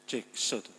Cek satu.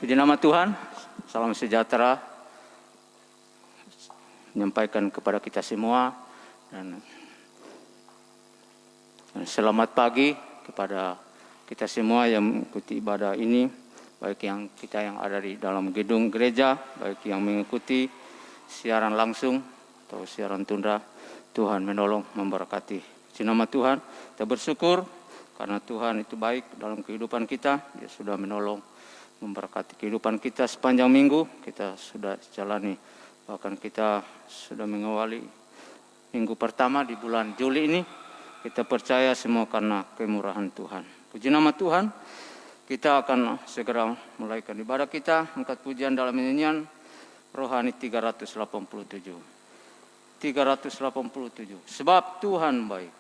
Puji nama Tuhan, salam sejahtera menyampaikan kepada kita semua dan selamat pagi kepada kita semua yang mengikuti ibadah ini, baik yang kita yang ada di dalam gedung gereja, baik yang mengikuti siaran langsung atau siaran tunda. Tuhan menolong, memberkati. Puji nama Tuhan, kita bersyukur karena Tuhan itu baik dalam kehidupan kita. Dia sudah menolong, memberkati kehidupan kita sepanjang minggu. Kita sudah jalani, bahkan kita sudah mengawali minggu pertama di bulan Juli ini. Kita percaya semua karena kemurahan Tuhan. Puji nama Tuhan. Kita akan segera mulaikan ibadah kita. Angkat pujian dalam nyanyian rohani 387. 387. Sebab Tuhan baik.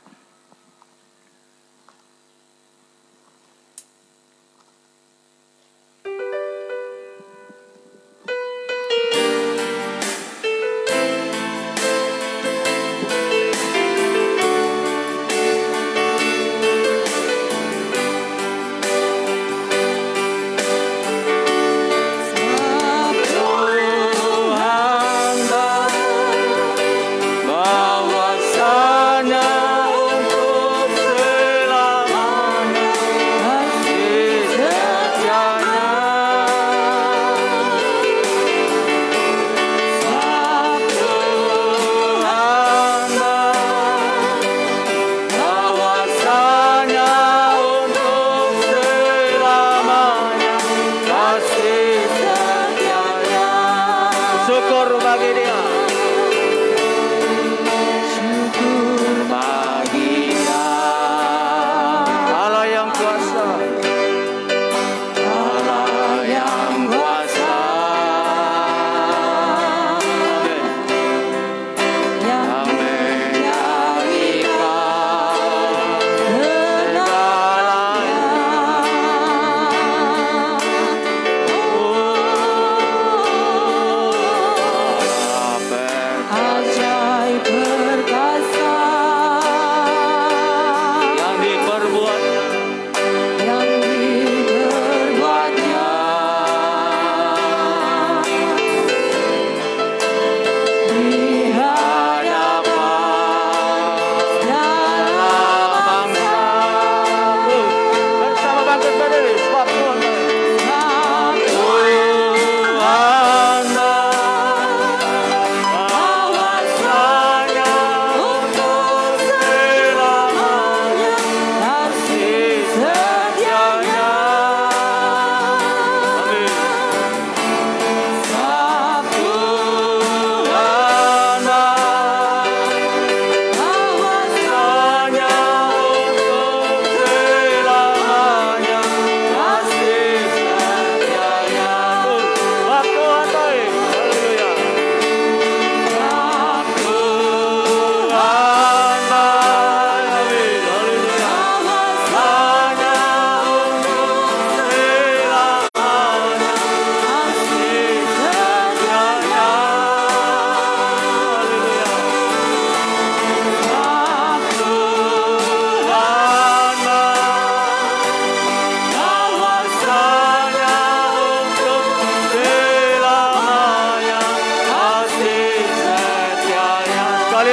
Bahwasanya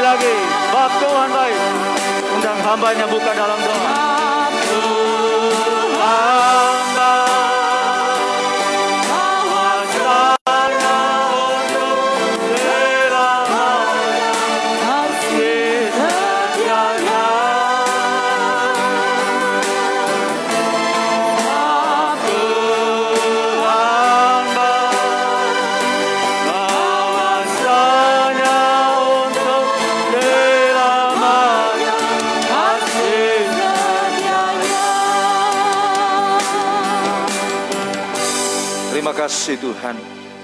lagi. Bab Tuhan baik. Undang hambanya buka dalam doa. Hamba bahwasanya untuk selamanya kasih setianya. Aku hamba bahwasanya untuk selamanya kasih setianya. Terima kasih Tuhan,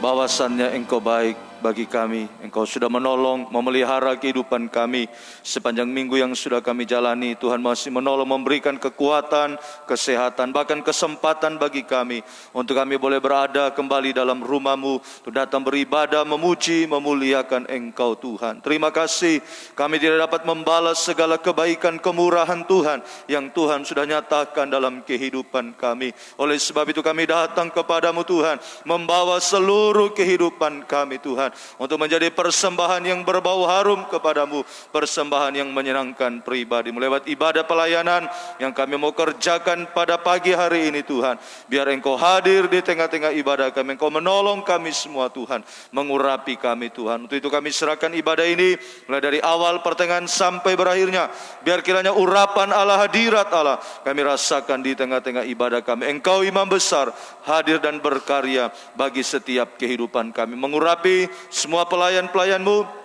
bahwasannya Engkau baik bagi kami. Engkau sudah menolong, memelihara kehidupan kami sepanjang minggu yang sudah kami jalani. Tuhan masih menolong, memberikan kekuatan, kesehatan, bahkan kesempatan bagi kami untuk kami boleh berada kembali dalam rumah-Mu, untuk datang beribadah, memuji, memuliakan Engkau Tuhan. Terima kasih, kami tidak dapat membalas segala kebaikan, kemurahan Tuhan yang Tuhan sudah nyatakan dalam kehidupan kami. Oleh sebab itu kami datang kepadamu Tuhan, membawa seluruh kehidupan kami Tuhan, untuk menjadi persembahan yang berbau harum kepadamu, persembahan yang menyenangkan pribadi. Melewat ibadah pelayanan yang kami mau kerjakan pada pagi hari ini Tuhan, biar Engkau hadir di tengah-tengah ibadah kami, Engkau menolong kami semua Tuhan, mengurapi kami Tuhan. Untuk itu kami serahkan ibadah ini mulai dari awal, pertengahan sampai berakhirnya. Biar kiranya urapan Allah, hadirat Allah kami rasakan di tengah-tengah ibadah kami. Engkau imam besar, hadir dan berkarya bagi setiap kehidupan kami, mengurapi semua pelayan-pelayan-Mu.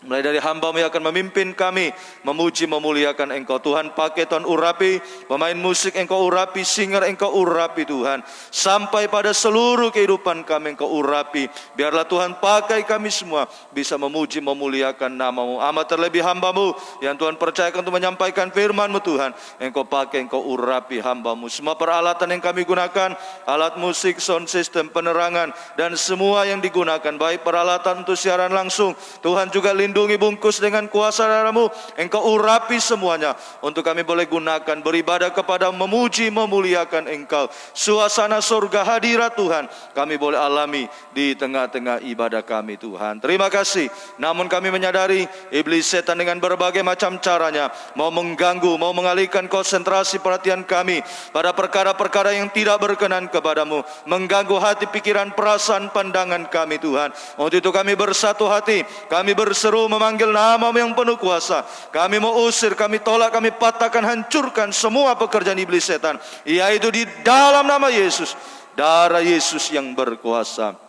Mulai dari hamba-Mu yang akan memimpin kami, memuji, memuliakan Engkau Tuhan. Pakai Tuhan urapi, pemain musik Engkau urapi, singer Engkau urapi Tuhan. Sampai pada seluruh kehidupan kami Engkau urapi. Biarlah Tuhan pakai kami semua bisa memuji, memuliakan nama-Mu. Amat terlebih hamba-Mu yang Tuhan percayakan untuk menyampaikan firman-Mu Tuhan. Engkau pakai, Engkau urapi hamba-Mu. Semua peralatan yang kami gunakan, alat musik, sound system, penerangan, dan semua yang digunakan, baik peralatan untuk siaran langsung, Tuhan juga lindungi, bungkus dengan kuasa darah-Mu. Engkau urapi semuanya untuk kami boleh gunakan beribadah kepada, memuji, memuliakan Engkau. Suasana surga hadirat Tuhan kami boleh alami di tengah-tengah ibadah kami Tuhan. Terima kasih. Namun kami menyadari iblis setan dengan berbagai macam caranya mau mengganggu, mau mengalihkan konsentrasi perhatian kami pada perkara-perkara yang tidak berkenan kepadamu, mengganggu hati, pikiran, perasaan, pandangan kami Tuhan. Untuk itu kami bersatu hati, kami berseru memanggil nama-Mu yang penuh kuasa. Kami mau usir, kami tolak, kami patahkan, hancurkan semua pekerjaan iblis setan, yaitu di dalam nama Yesus. Darah Yesus yang berkuasa,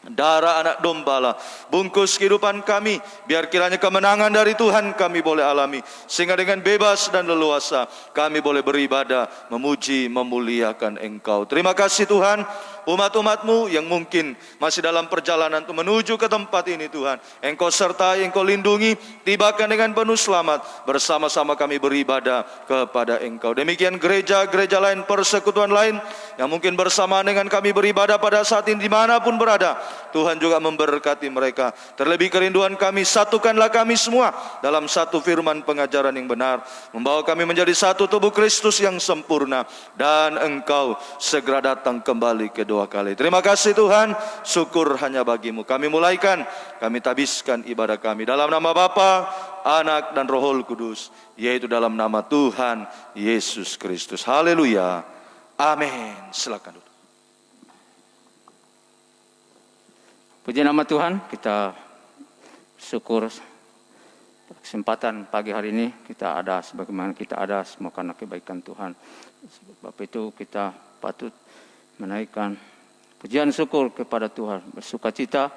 darah anak domba, bungkus kehidupan kami. Biar kiranya kemenangan dari Tuhan kami boleh alami, sehingga dengan bebas dan leluasa kami boleh beribadah, memuji, memuliakan Engkau. Terima kasih Tuhan. Umat-umat-Mu yang mungkin masih dalam perjalanan untuk menuju ke tempat ini Tuhan, Engkau sertai, Engkau lindungi, tibakan dengan penuh selamat. Bersama-sama kami beribadah kepada Engkau. Demikian gereja-gereja lain, persekutuan lain yang mungkin bersamaan dengan kami beribadah pada saat ini dimanapun berada, Tuhan juga memberkati mereka. Terlebih kerinduan kami, satukanlah kami semua dalam satu firman pengajaran yang benar, membawa kami menjadi satu tubuh Kristus yang sempurna, dan Engkau segera datang kembali kedua kali. Terima kasih Tuhan, syukur hanya bagi-Mu. Kami mulaikan, kami tabiskan ibadah kami dalam nama Bapa, Anak, dan Roh Kudus, yaitu dalam nama Tuhan Yesus Kristus. Haleluya, amin. Silakan duduk. Puji nama Tuhan, kita syukur kesempatan pagi hari ini kita ada sebagaimana kita ada, semua karena kebaikan Tuhan. Sebab itu kita patut menaikkan pujian syukur kepada Tuhan, bersukacita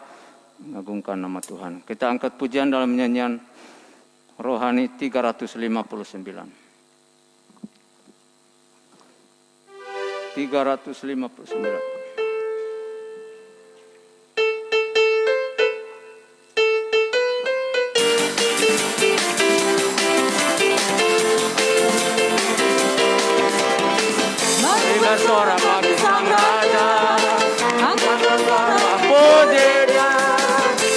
mengagungkan nama Tuhan. Kita angkat pujian dalam nyanyian rohani 359. 359. Suara bagi sang raja, angkat suara puji Dia,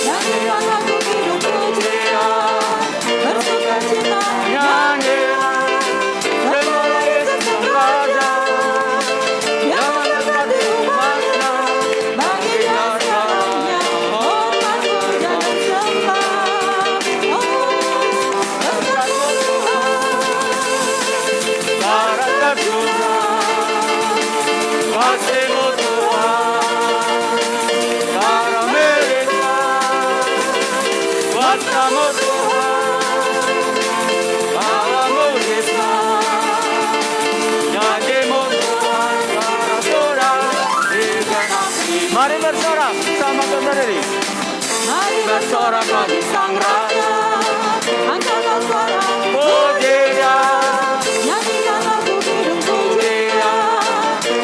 nyanyikan lagu hidup puji Dia, bersukacita nyanyilah, segala Yesus sang raja, yang mendekati umatnya, bagi Dia segalanya, hormat puja dan sembah. Oh, bersorak-sorai sang raja, angkatlah suara, puji Dia, nyanyikan lagu kidung puji Dia.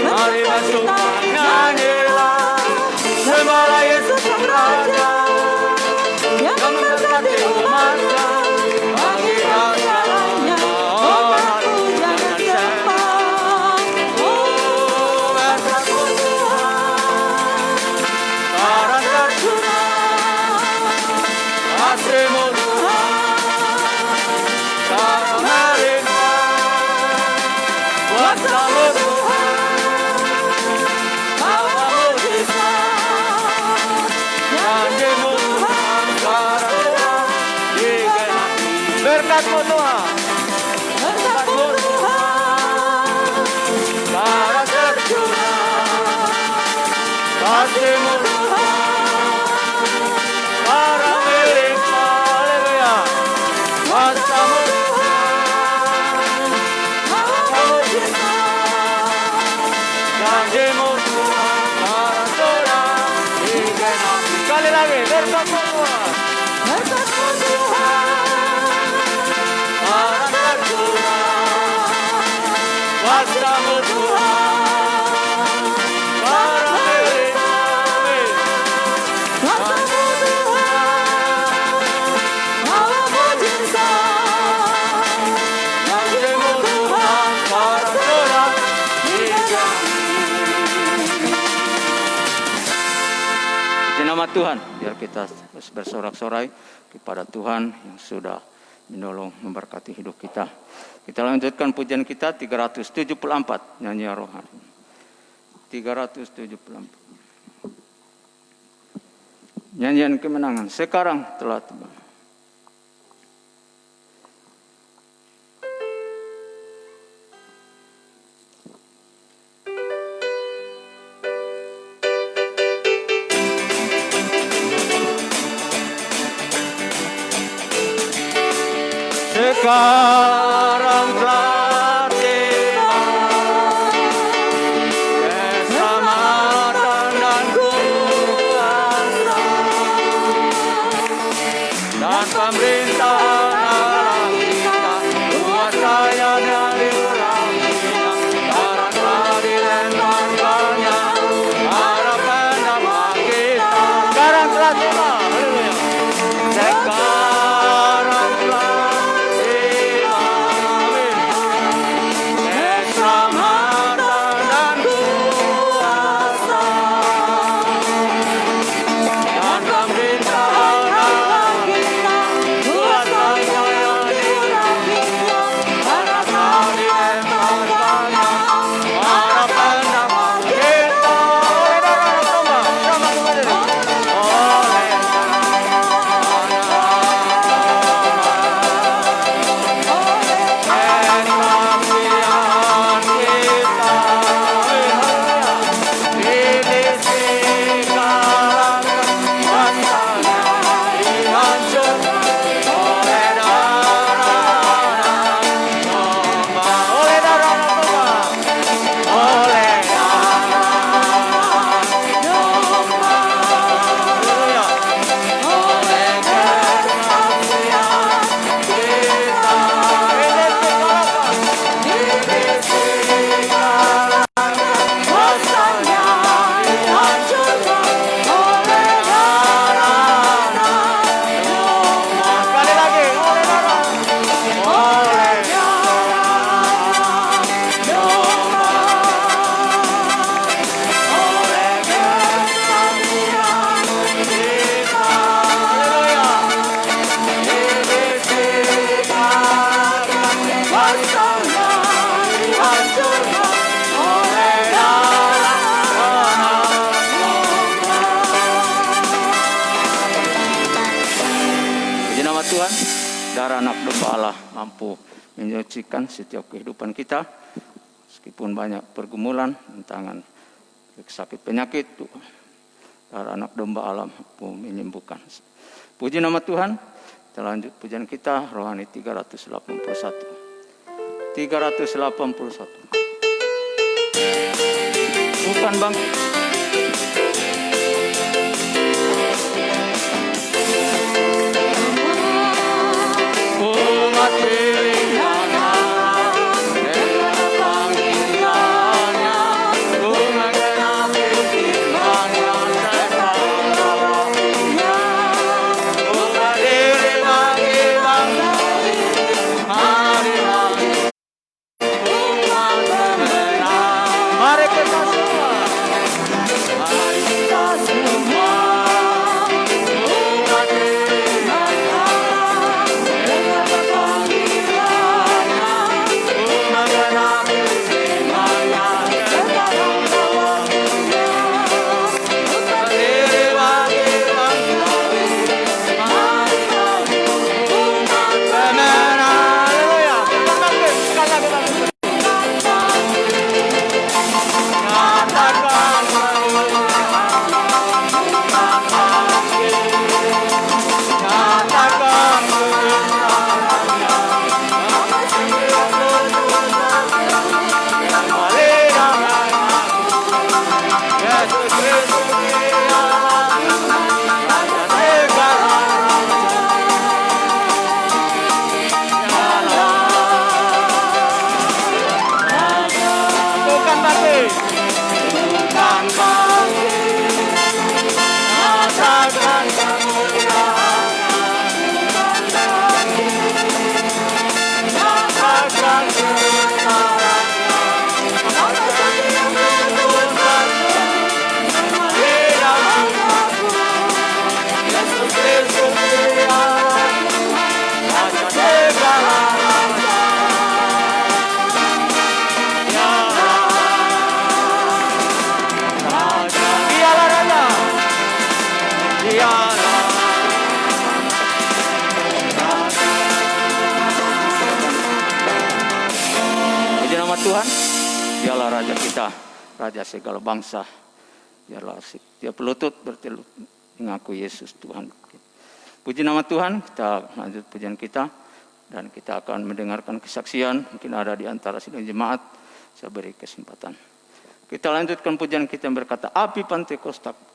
mari masuk nyanyilah, sembahlah Yesus sang raja, Yang yang memberkati umatnya, bagi caranya, orang puja dan sembah. Oh, bersatu Tuhan, sekarang tercurah, kasih-Mu Tuhan, sekarang melimpah, kuasa-Mu Tuhan, bawa mujizat, janji-Mu Tuhan, sekarang Tuhan digenapi. Berkat-Mu Tuhan, Berkat-Mu Tuhan, sekarang tercurah, kasih-Mu Tuhan, sekarang melimpah. Haleluya. Kuasa-Mu Tuhan, bawa mujizat, janji-Mu Tuhan, sekarang Tuhan digenapi. Sekali lagi, berkat-Mu Tuhan, berkat-Mu Tuhan, sekarang tercurah, kuasa-Mu Tuhan, sekarang melimpah. kuasa-Mu Tuhan, bawa mujizat, Janji-Mu Tuhan, sekarang Tuhan digenapi. Puji nama Tuhan, biar kita terus bersorak-sorai kepada Tuhan yang sudah menolong memberkati hidup kita. Kita lanjutkan pujian kita 374, nyanyian rohani. 374. Nyanyian kemenangan sekarang telah tiba. Sekarang telah tiba keselamatan dan kuasa dan pemerintahan Allah kita, kuasanya dari orang kita, sekarang telah dilemparkannya, harapan damai kita. Sekarang telah tiba, haleluya. Sekarang telah darah anak domba Allah mampu menyucikan setiap kehidupan kita. Meskipun banyak pergumulan, tantangan, sakit penyakit, darah anak domba Allah mampu menyembuhkan. Puji nama Tuhan. Kita lanjut pujian kita rohani 381. 381. Bukan bangkit. Tuhan, dialah Raja kita, Raja segala bangsa. Biarlah setiap lutut bertelut mengaku Yesus Tuhan. Puji nama Tuhan, kita lanjut pujian kita. Dan kita akan mendengarkan kesaksian, mungkin ada di antara sidang jemaat, saya beri kesempatan. Kita lanjutkan pujian kita yang berkata, Api Pantekosta.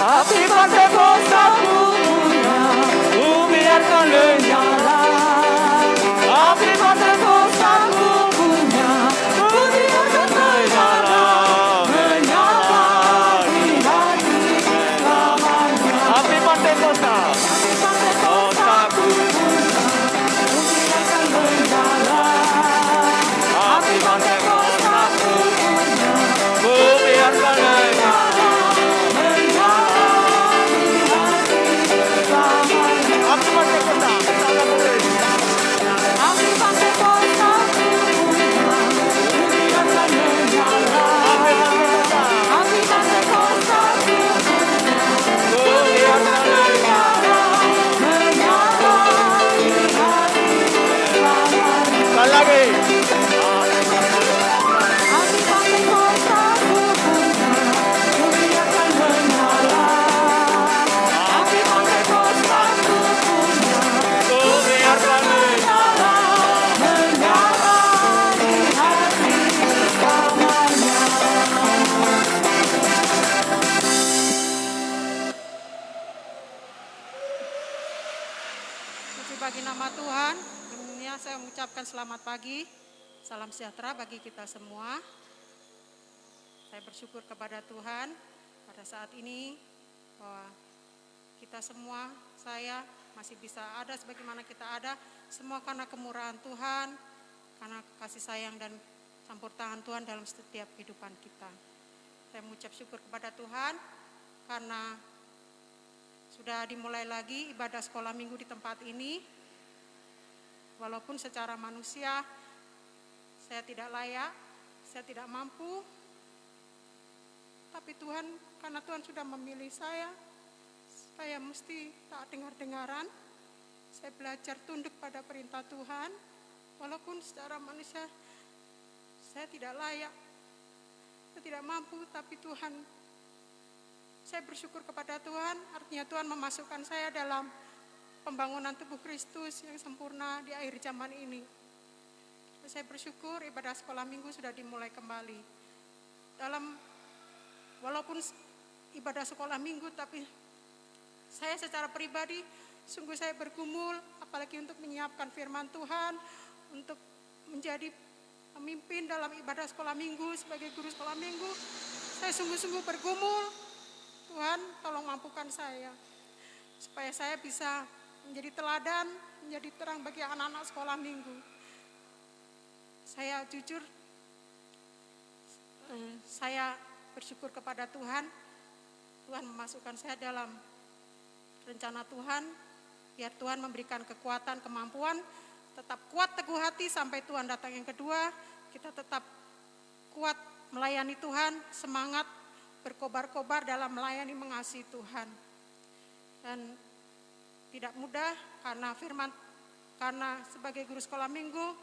Api Pantekosta punya, ku biarkan menyala. Api Pantekosta punya, ku biarkan menyala, menyala di hati selamanya. Api Pantekosta. Api Pantekosta punya, ku biarkan menyala. Api Pantekosta punya, ku biarkan menyala. Bagi nama Tuhan, dunia saya mengucapkan selamat pagi, salam sejahtera bagi kita semua. Saya bersyukur kepada Tuhan pada saat ini bahwa kita semua, saya masih bisa ada sebagaimana kita ada, semua karena kemurahan Tuhan, karena kasih sayang dan campur tangan Tuhan dalam setiap kehidupan kita. Saya mengucap syukur kepada Tuhan karena sudah dimulai lagi ibadah sekolah minggu di tempat ini. Walaupun secara manusia saya tidak layak, saya tidak mampu. Tapi Tuhan, karena Tuhan sudah memilih saya mesti tak dengar-dengaran. Saya belajar tunduk pada perintah Tuhan. Walaupun secara manusia saya tidak layak, saya tidak mampu, tapi Tuhan, saya bersyukur kepada Tuhan, artinya Tuhan memasukkan saya dalam pembangunan tubuh Kristus yang sempurna di akhir zaman ini. Saya bersyukur ibadah sekolah minggu sudah dimulai kembali. Walaupun ibadah sekolah minggu, tapi saya secara pribadi sungguh saya bergumul, apalagi untuk menyiapkan firman Tuhan, untuk menjadi pemimpin dalam ibadah sekolah minggu, sebagai guru sekolah minggu. Saya sungguh-sungguh bergumul. Tuhan, tolong mampukan saya, supaya saya bisa menjadi teladan, menjadi terang bagi anak-anak sekolah minggu. Saya jujur, saya bersyukur kepada Tuhan. Tuhan memasukkan saya dalam rencana Tuhan, biar Tuhan memberikan kekuatan, kemampuan, tetap kuat teguh hati sampai Tuhan datang yang kedua. Kita tetap kuat melayani Tuhan, semangat, berkobar-kobar dalam melayani mengasihi Tuhan. Dan tidak mudah karena sebagai guru sekolah minggu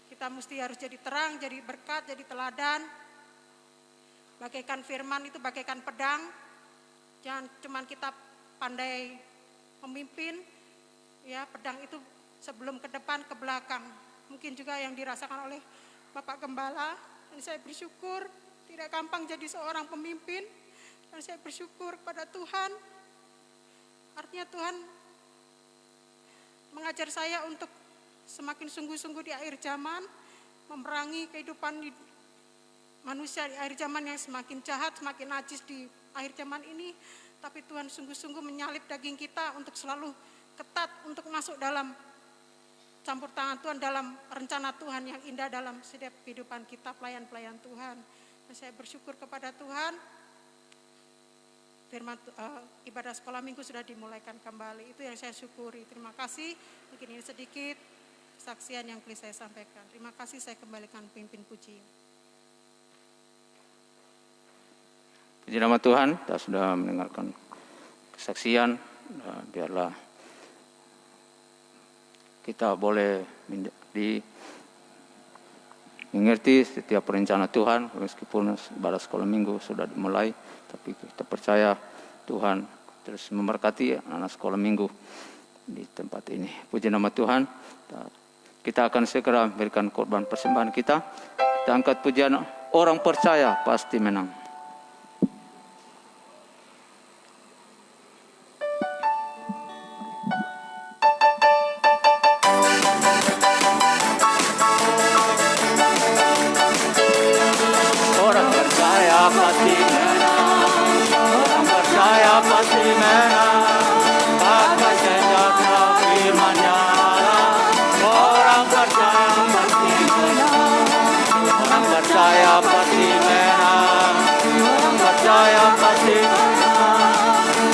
kita mesti harus jadi terang, jadi berkat, jadi teladan. Bagaikan firman itu bagaikan pedang. Jangan cuma kita pandai memimpin, ya pedang itu sebelum ke depan ke belakang. Mungkin juga yang dirasakan oleh Bapak Gembala. Dan saya bersyukur tidak gampang jadi seorang pemimpin, dan saya bersyukur kepada Tuhan. Artinya Tuhan mengajar saya untuk semakin sungguh-sungguh di akhir zaman, memerangi kehidupan manusia di akhir zaman yang semakin jahat, semakin najis di akhir zaman ini. Tapi Tuhan sungguh-sungguh menyalip daging kita untuk selalu ketat, untuk masuk dalam campur tangan Tuhan, dalam rencana Tuhan yang indah dalam setiap kehidupan kita, pelayan-pelayan Tuhan. Saya bersyukur kepada Tuhan, firman ibadah sekolah minggu sudah dimulaikan kembali. Itu yang saya syukuri. Terima kasih. Mungkin ini sedikit kesaksian yang telah saya sampaikan. Terima kasih, saya kembalikan pimpin puji. Puji nama Tuhan, kita sudah mendengarkan kesaksian. Biarlah kita boleh mengerti setiap rencana Tuhan, meskipun ibadah sekolah minggu sudah dimulai, tapi kita percaya Tuhan terus memberkati anak sekolah minggu di tempat ini. Puji nama Tuhan. Kita akan segera memberikan korban persembahan kita. Kita angkat pujian, orang percaya pasti menang. Orang percaya pasti menang. Orang percaya pasti menang. Pakai senjata firman nyala. Orang percaya pasti menang. Orang percaya pasti menang. Orang percaya pasti menang.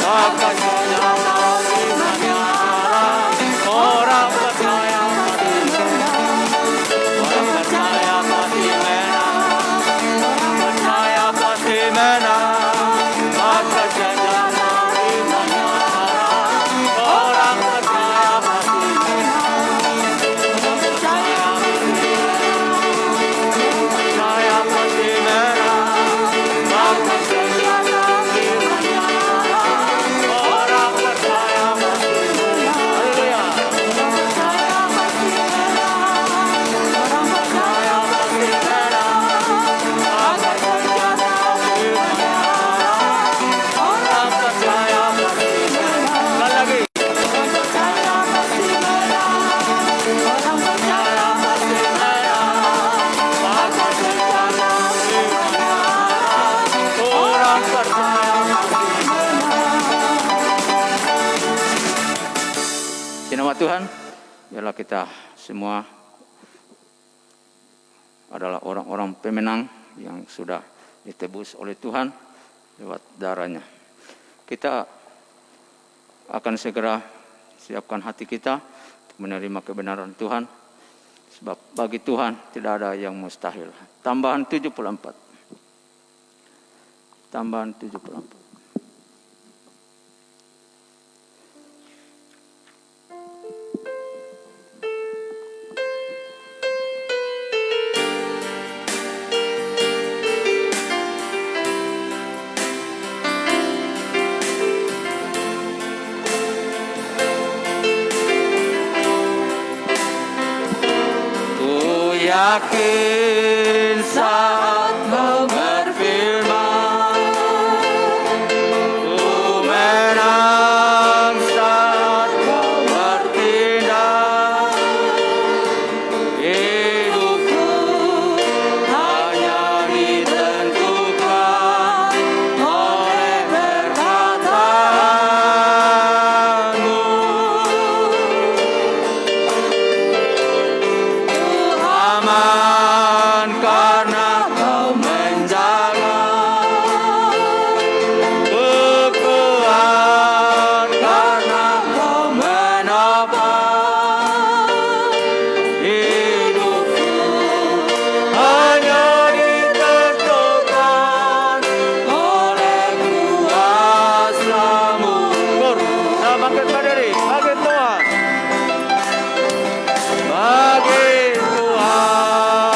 Pakai senjata firman nyala. Orang percaya pasti menang. Orang percaya pasti menang. Percaya pasti menang. Pakai senjata firman nyala. Orang percaya pasti menang. Percaya pasti menang. Pakai senjata firman nyala. Orang percaya pasti menang. Haleluya. Percaya pasti menang. Orang percaya pasti menang. Pakai senjata firman nyala. Orang percaya pasti menang. Sekali lagi. Orang percaya pasti menang. Orang percaya pasti menang. Pakai senjata firman nyala. Orang percaya pasti menang. Di nama Tuhan, biarlah kita semua adalah orang-orang pemenang yang sudah ditebus oleh Tuhan lewat darahnya. Kita akan segera siapkan hati kita untuk menerima kebenaran Tuhan. Sebab bagi Tuhan tidak ada yang mustahil. Tambahan 74. Tambahan 74. Ku yakin saat kau berfirman, ku menang saat kau bertindak. Hidupku hanya ditentukan oleh perkataanmu. Aman karena kau menjaga, kuat karena kau menopang. Hidupku hanya ditentukan oleh kuasa-Mu. Kita bangkit berdiri, bagi Tuhan. Bagi Tuhan.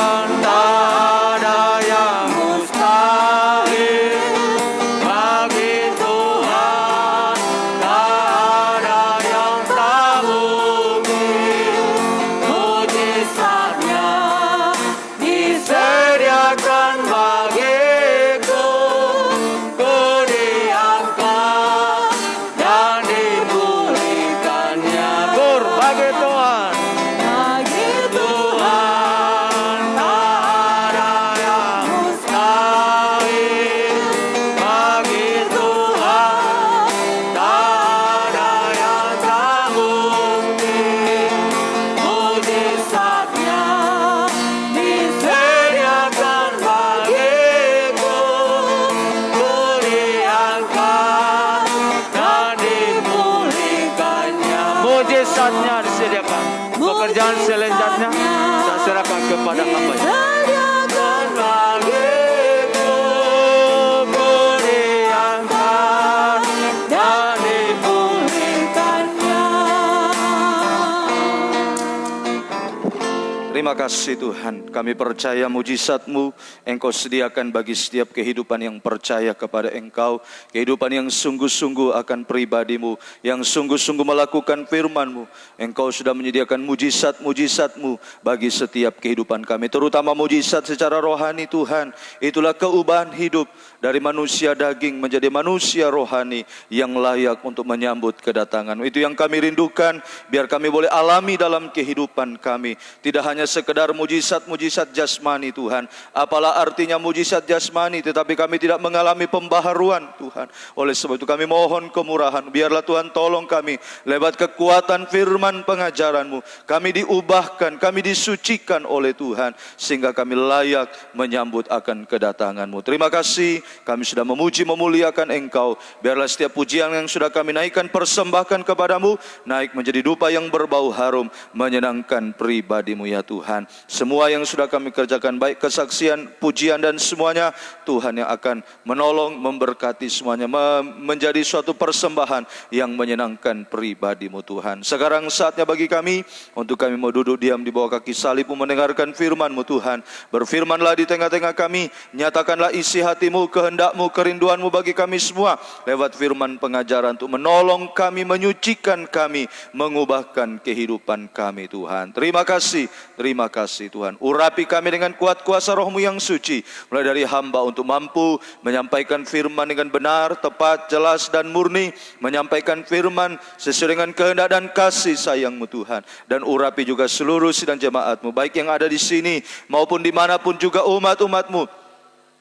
lezatnya saya serahkan kepada hamba. Sediakan bagiku, beriangkan dan dipulihkannya. Terima kasih Tuhan, kami percaya mujizat-Mu Engkau sediakan bagi setiap kehidupan yang percaya kepada Engkau, kehidupan yang sungguh-sungguh akan pribadi-Mu, yang sungguh-sungguh melakukan firman-Mu. Engkau sudah menyediakan mujizat-mujizat-Mu bagi setiap kehidupan kami, terutama mujizat secara rohani Tuhan. Itulah keubahan hidup dari manusia daging menjadi manusia rohani yang layak untuk menyambut kedatangan-Mu. Itu yang kami rindukan, biar kami boleh alami dalam kehidupan kami. Tidak hanya sekedar mujizat-mujizat jasmani Tuhan. Apalah artinya mujizat jasmani tetapi kami tidak mengalami pembaharuan Tuhan. Oleh sebab itu kami mohon kemurahan. Biarlah Tuhan tolong kami lewat kekuatan firman pengajaran-Mu. Kami diubahkan, kami disucikan oleh Tuhan. Sehingga kami layak menyambut akan kedatangan-Mu. Terima kasih kami sudah memuji memuliakan Engkau. Biarlah setiap pujian yang sudah kami naikkan persembahkan kepadamu naik menjadi dupa yang berbau harum menyenangkan pribadi-Mu ya Tuhan. Semua yang sudah kami kerjakan baik kesaksian, pujian dan semuanya Tuhan yang akan menolong, memberkati semuanya menjadi suatu persembahan yang menyenangkan pribadi-Mu Tuhan. Sekarang saatnya bagi kami untuk kami mau duduk diam di bawah kaki salib-Mu mendengarkan firman-Mu Tuhan. Berfirmanlah di tengah-tengah kami, nyatakanlah isi hati-Mu, kehendak-Mu, kerinduan-Mu bagi kami semua lewat firman pengajaran untuk menolong kami, menyucikan kami, mengubahkan kehidupan kami Tuhan. Terima kasih Tuhan. Urapi kami dengan kuat kuasa Roh-Mu yang suci. Mulai dari hamba untuk mampu menyampaikan firman dengan benar, tepat, jelas dan murni. Menyampaikan firman sesuai dengan kehendak dan kasih sayang-Mu Tuhan. Dan urapi juga seluruh sidang jemaat-Mu, baik yang ada di sini maupun dimanapun juga umat-umat-Mu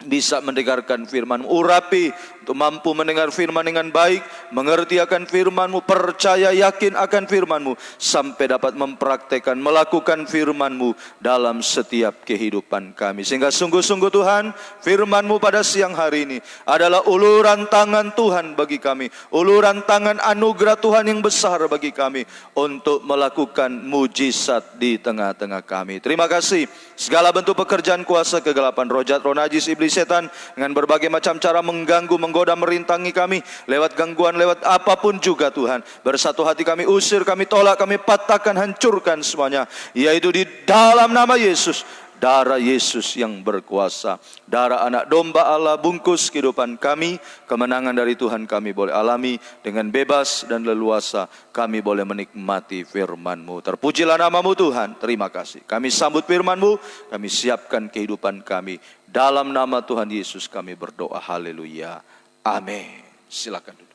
bisa mendengarkan firman-Mu. Urapi untuk mampu mendengar firman dengan baik, mengerti akan firman-Mu, percaya yakin akan firman-Mu, sampai dapat mempraktekkan, melakukan firman-Mu dalam setiap kehidupan kami. Sehingga sungguh-sungguh Tuhan, firman-Mu pada siang hari ini adalah uluran tangan Tuhan bagi kami, uluran tangan anugerah Tuhan yang besar bagi kami untuk melakukan mujizat di tengah-tengah kami. Terima kasih. Segala bentuk pekerjaan kuasa kegelapan, roh jahat, roh najis, iblis, setan dengan berbagai macam cara mengganggu, menggoda, merintangi kami lewat gangguan, lewat apapun juga Tuhan. Bersatu hati kami usir, kami tolak, kami patahkan, hancurkan semuanya. Yaitu di dalam nama Yesus. Darah Yesus yang berkuasa, darah anak domba Allah bungkus kehidupan kami. Kemenangan dari Tuhan kami boleh alami dengan bebas dan leluasa. Kami boleh menikmati firman-Mu. Terpujilah nama-Mu Tuhan. Terima kasih. Kami sambut firman-Mu, kami siapkan kehidupan kami. Dalam nama Tuhan Yesus kami berdoa. Haleluya. Amin. Silakan duduk.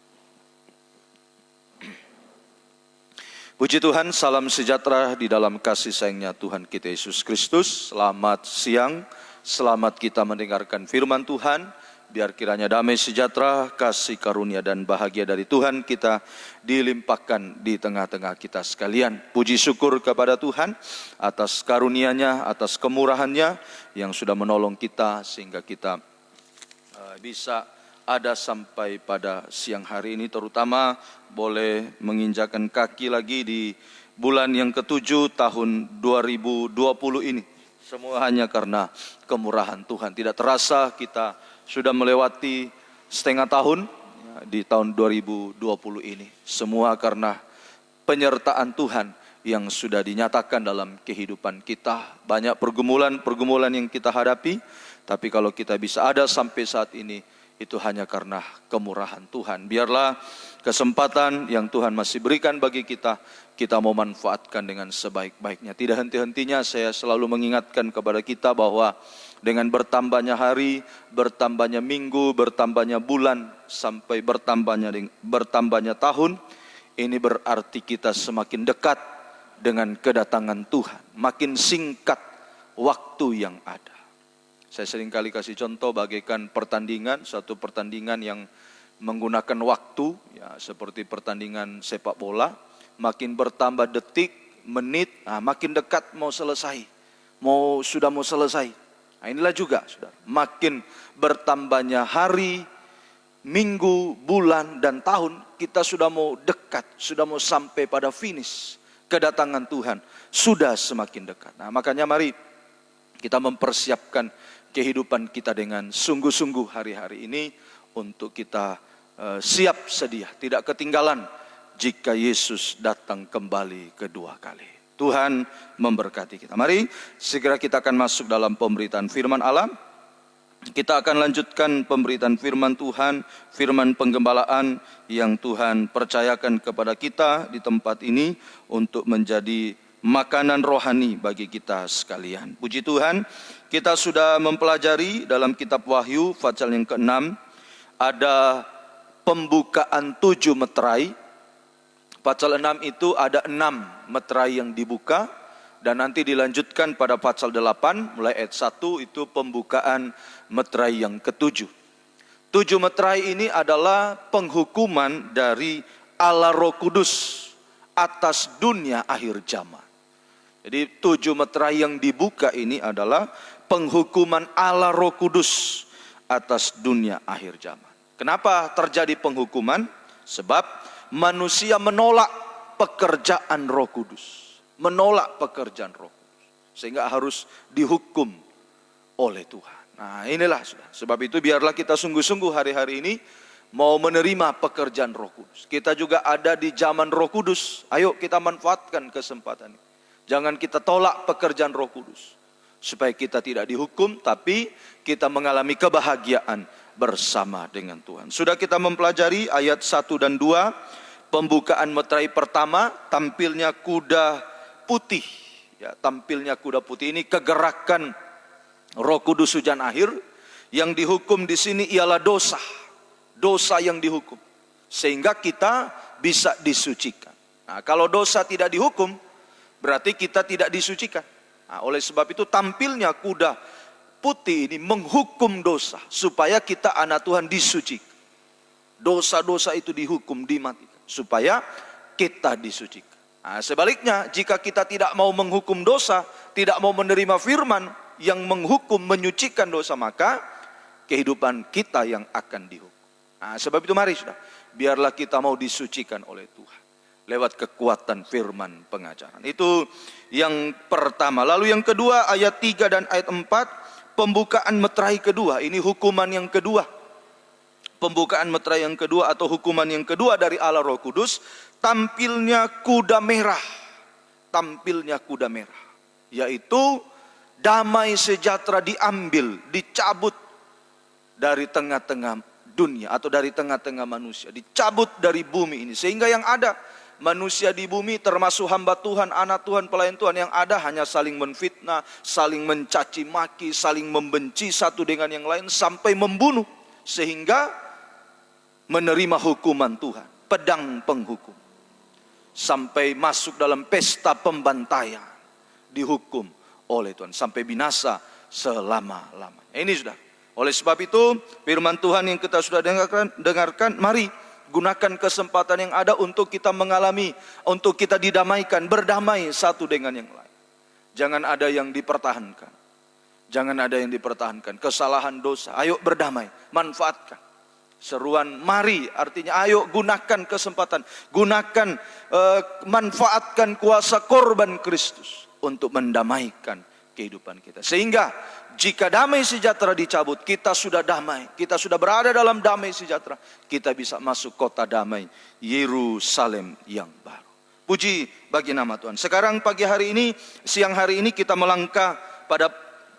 Puji Tuhan, salam sejahtera di dalam kasih sayangnya Tuhan kita Yesus Kristus. Selamat siang, selamat kita mendengarkan firman Tuhan. Biar kiranya damai sejahtera, kasih karunia dan bahagia dari Tuhan kita dilimpahkan di tengah-tengah kita sekalian. Puji syukur kepada Tuhan atas karunia-Nya, atas kemurahan-Nya yang sudah menolong kita sehingga kita bisa ada sampai pada siang hari ini, terutama boleh menginjakan kaki lagi di bulan yang ke-7 tahun 2020 ini. Semua hanya karena kemurahan Tuhan. Tidak terasa kita sudah melewati setengah tahun di tahun 2020 ini. Semua karena penyertaan Tuhan yang sudah dinyatakan dalam kehidupan kita. Banyak pergumulan-pergumulan yang kita hadapi, tapi kalau kita bisa ada sampai saat ini, itu hanya karena kemurahan Tuhan. Biarlah kesempatan yang Tuhan masih berikan bagi kita, kita mau manfaatkan dengan sebaik-baiknya. Tidak henti-hentinya saya selalu mengingatkan kepada kita bahwa dengan bertambahnya hari, bertambahnya minggu, bertambahnya bulan, sampai bertambahnya tahun, ini berarti kita semakin dekat dengan kedatangan Tuhan. Makin singkat waktu yang ada. Saya seringkali kasih contoh bagaikan pertandingan, satu pertandingan yang menggunakan waktu, ya, seperti pertandingan sepak bola. Makin bertambah detik, menit, makin dekat mau selesai, sudah mau selesai. Nah, inilah juga, saudara, makin bertambahnya hari, minggu, bulan, dan tahun, kita sudah mau dekat, sudah mau sampai pada finish. kedatangan Tuhan sudah semakin dekat. Nah, makanya mari kita mempersiapkan kehidupan kita dengan sungguh-sungguh hari-hari ini untuk kita siap sedia, tidak ketinggalan jika Yesus datang kembali kedua kali. Tuhan memberkati kita. Mari segera kita akan masuk dalam pemberitaan firman Allah. Kita akan lanjutkan pemberitaan firman Tuhan, firman penggembalaan yang Tuhan percayakan kepada kita di tempat ini untuk menjadi makanan rohani bagi kita sekalian. Puji Tuhan, kita sudah mempelajari dalam kitab Wahyu pasal yang ke-6 ada pembukaan 7 meterai. Pasal 6 itu ada 6 meterai yang dibuka. Dan nanti dilanjutkan pada pasal 8 mulai ayat 1 itu pembukaan meterai yang ke-7. 7 meterai ini adalah penghukuman dari Allah Roh Kudus atas dunia akhir zaman. Jadi 7 meterai yang dibuka ini adalah penghukuman Allah Roh Kudus atas dunia akhir zaman. Kenapa terjadi penghukuman? Sebab manusia menolak pekerjaan Roh Kudus. Menolak pekerjaan Roh Kudus, sehingga harus dihukum oleh Tuhan. Nah, inilah sudah. Sebab itu biarlah kita sungguh-sungguh hari-hari ini mau menerima pekerjaan Roh Kudus. Kita juga ada di zaman Roh Kudus. Ayo kita manfaatkan kesempatan ini. Jangan kita tolak pekerjaan Roh Kudus, supaya kita tidak dihukum, tapi kita mengalami kebahagiaan bersama dengan Tuhan. Sudah kita mempelajari ayat 1 dan 2, pembukaan meterai pertama, tampilnya kuda putih. Ya, tampilnya kuda putih ini kegerakan Roh Kudus hujan akhir. Yang dihukum di sini ialah dosa. Dosa yang dihukum. Sehingga kita bisa disucikan. Nah, kalau dosa tidak dihukum, berarti kita tidak disucikan. Nah, oleh sebab itu tampilnya kuda putih ini menghukum dosa. Supaya kita anak Tuhan disucikan. Dosa-dosa itu dihukum, dimatikan. Supaya kita disucikan. Nah, sebaliknya, jika kita tidak mau menghukum dosa, tidak mau menerima firman yang menghukum, menyucikan dosa, maka kehidupan kita yang akan dihukum. Nah, sebab itu mari sudah, biarlah kita mau disucikan oleh Tuhan lewat kekuatan firman pengajaran. Itu yang pertama. Lalu yang kedua, ayat 3 dan ayat 4, pembukaan meterai kedua. Ini hukuman yang kedua. Pembukaan meterai yang kedua atau hukuman yang kedua dari Allah Roh Kudus. Tampilnya kuda merah. Tampilnya kuda merah. Yaitu damai sejahtera diambil, dicabut dari tengah-tengah dunia atau dari tengah-tengah manusia. Dicabut dari bumi ini. Sehingga yang ada manusia di bumi termasuk hamba Tuhan, anak Tuhan, pelayan Tuhan, yang ada hanya saling menfitnah, saling mencaci maki, saling membenci satu dengan yang lain sampai membunuh. Sehingga menerima hukuman Tuhan, pedang penghukum. Sampai masuk dalam pesta pembantaian, dihukum oleh Tuhan sampai binasa selama-lamanya. Ini sudah. Oleh sebab itu firman Tuhan yang kita sudah dengarkan, mari gunakan kesempatan yang ada untuk kita mengalami, untuk kita didamaikan, berdamai satu dengan yang lain. Jangan ada yang dipertahankan. Jangan ada yang dipertahankan. Kesalahan dosa, ayo berdamai, manfaatkan. Seruan mari artinya ayo gunakan kesempatan, gunakan manfaatkan kuasa korban Kristus untuk mendamaikan kehidupan kita. Sehingga jika damai sejahtera dicabut, kita sudah damai, kita sudah berada dalam damai sejahtera, kita bisa masuk kota damai, Yerusalem yang baru. Puji bagi nama Tuhan. Sekarang pagi hari ini, siang hari ini kita melangkah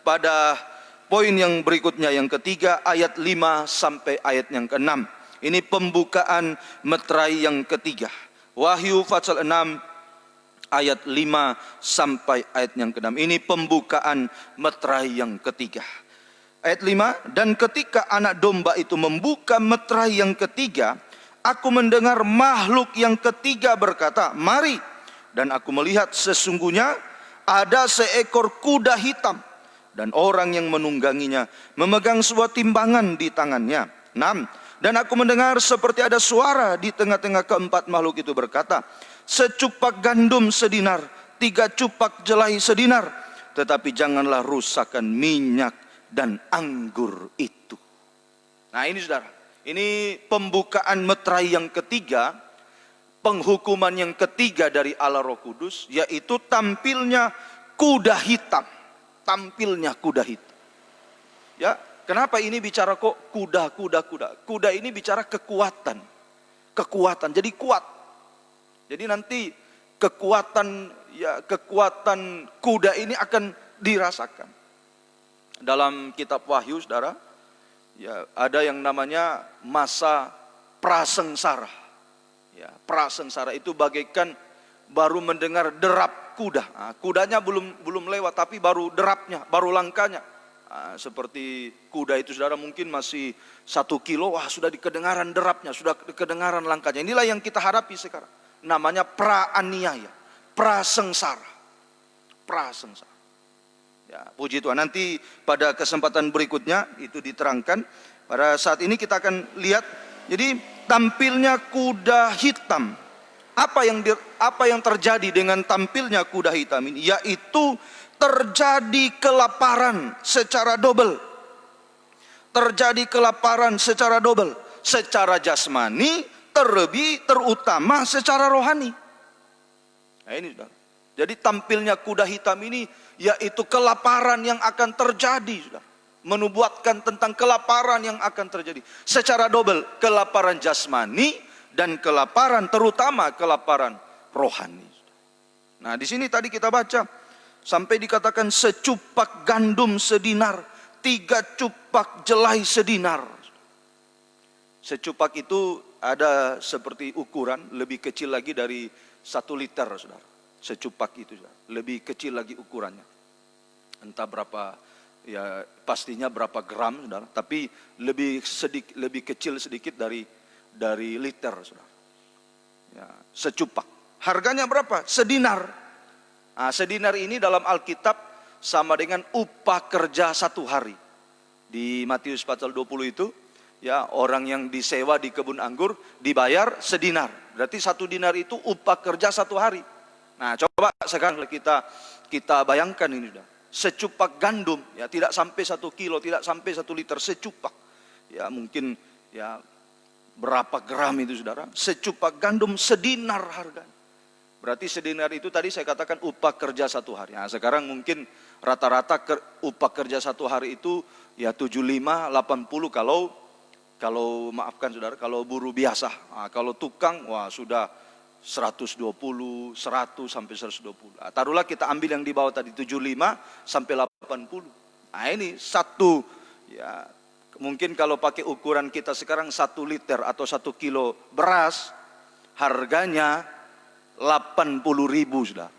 pada poin yang berikutnya, yang ketiga, ayat 5 sampai ayat yang ke-6. Ini pembukaan meterai yang ketiga. Wahyu pasal 6 ayat 5 sampai ayat yang ke-6. Ini pembukaan meterai yang ketiga. Ayat 5, dan ketika anak domba itu membuka meterai yang ketiga, aku mendengar makhluk yang ketiga berkata, mari. Dan aku melihat sesungguhnya ada seekor kuda hitam. Dan orang yang menungganginya memegang sebuah timbangan di tangannya. 6. Dan aku mendengar seperti ada suara di tengah-tengah keempat makhluk itu berkata, secupak gandum sedinar, 3 cupak jelai sedinar. Tetapi janganlah rusakkan minyak dan anggur itu. Nah ini saudara, ini pembukaan meterai yang ketiga. penghukuman yang ketiga dari Allah Roh Kudus, yaitu tampilnya kuda hitam. Tampilnya kuda hitam. Ya, kenapa ini bicara kok kuda? Kuda ini bicara kekuatan. Kekuatan, jadi kuat. Jadi nanti kekuatan kuda ini akan dirasakan. Dalam kitab Wahyu, saudara, ya, ada yang namanya masa prasengsara. Ya, prasengsara itu bagaikan baru mendengar derap kuda. Nah, kudanya belum lewat, tapi baru derapnya, baru langkahnya. Nah, seperti kuda itu, saudara, mungkin masih 1 kilo, wah sudah kedengaran derapnya, sudah kedengaran langkahnya. Inilah yang kita hadapi sekarang. Namanya praaniaya, prasengsara. Prasengsara. Ya, puji Tuhan. Nanti pada kesempatan berikutnya itu diterangkan. Pada saat ini kita akan lihat, jadi tampilnya kuda hitam. Apa yang terjadi dengan tampilnya kuda hitam ini? Yaitu terjadi kelaparan secara double. Terjadi kelaparan secara double. Secara jasmani, terutama secara rohani. Nah ini, saudara. Jadi tampilnya kuda hitam ini yaitu kelaparan yang akan terjadi, saudara. Menubuatkan tentang kelaparan yang akan terjadi secara double, kelaparan jasmani dan kelaparan, terutama kelaparan rohani. Nah, di sini tadi kita baca sampai dikatakan secupak gandum sedinar, 3 cupak jelai sedinar. Secupak itu ada seperti ukuran, lebih kecil lagi dari 1 liter, saudara. Secupak itu, saudara, lebih kecil lagi ukurannya. Entah berapa, ya pastinya berapa gram, saudara. Tapi lebih kecil sedikit dari liter, saudara. Ya, secupak. Harganya berapa? Sedinar. Nah, sedinar ini dalam Alkitab sama dengan upah kerja 1 hari. Di Matius pasal 20 itu, ya, orang yang disewa di kebun anggur dibayar sedinar. Berarti 1 dinar itu upah kerja 1 hari. Nah, coba sekarang kita bayangkan ini, sudah. Secupak gandum, ya, tidak sampai 1 kilo, tidak sampai 1 liter, secupak. Ya, mungkin ya berapa gram itu, saudara? Secupak gandum sedinar harganya. Berarti sedinar itu tadi saya katakan upah kerja 1 hari. Nah, sekarang mungkin rata-rata upah kerja 1 hari itu ya 75, 80 kalau maafkan, saudara, kalau buruh biasa. Nah, kalau tukang, wah sudah 120, 100 sampai 120. Nah, taruhlah kita ambil yang di bawah tadi 75 sampai 80. Nah, ini satu, ya mungkin kalau pakai ukuran kita sekarang 1 liter atau 1 kilo beras harganya 80.000, sudah.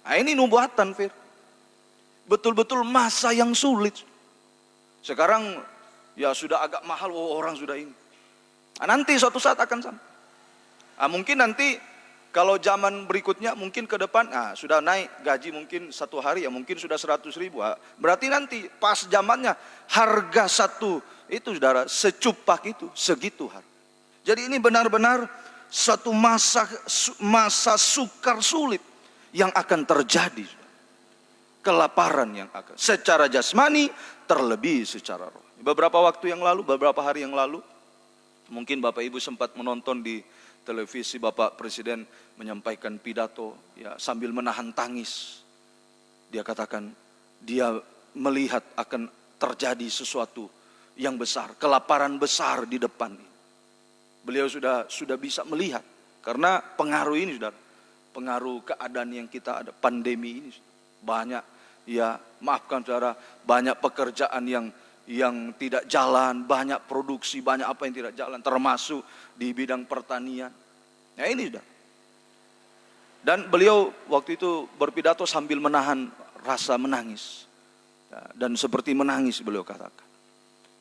Nah, ini nubuatan, Fir. Betul-betul masa yang sulit. Sekarang ya sudah agak mahal, orang sudah ini. Nah, nanti suatu saat akan sampai. Nah, mungkin nanti kalau zaman berikutnya mungkin ke depan, sudah naik gaji mungkin 1 hari ya mungkin sudah 100.000. Berarti nanti pas zamannya harga 1 itu, saudara, secupak itu segitu harga. Jadi ini benar-benar satu masa sukar sulit yang akan terjadi. Kelaparan yang akan secara jasmani terlebih secara roh. Beberapa waktu yang lalu, beberapa hari yang lalu, mungkin Bapak Ibu sempat menonton di televisi Bapak Presiden menyampaikan pidato, ya sambil menahan tangis. Dia katakan dia melihat akan terjadi sesuatu yang besar, kelaparan besar di depan ini. Beliau sudah bisa melihat karena pengaruh ini, saudara, pengaruh keadaan yang kita ada, pandemi ini banyak, ya maafkan saudara, banyak pekerjaan yang tidak jalan, banyak produksi, banyak apa yang tidak jalan, termasuk di bidang pertanian. Nah ini sudah. Dan beliau waktu itu berpidato sambil menahan rasa menangis. Dan seperti menangis beliau katakan,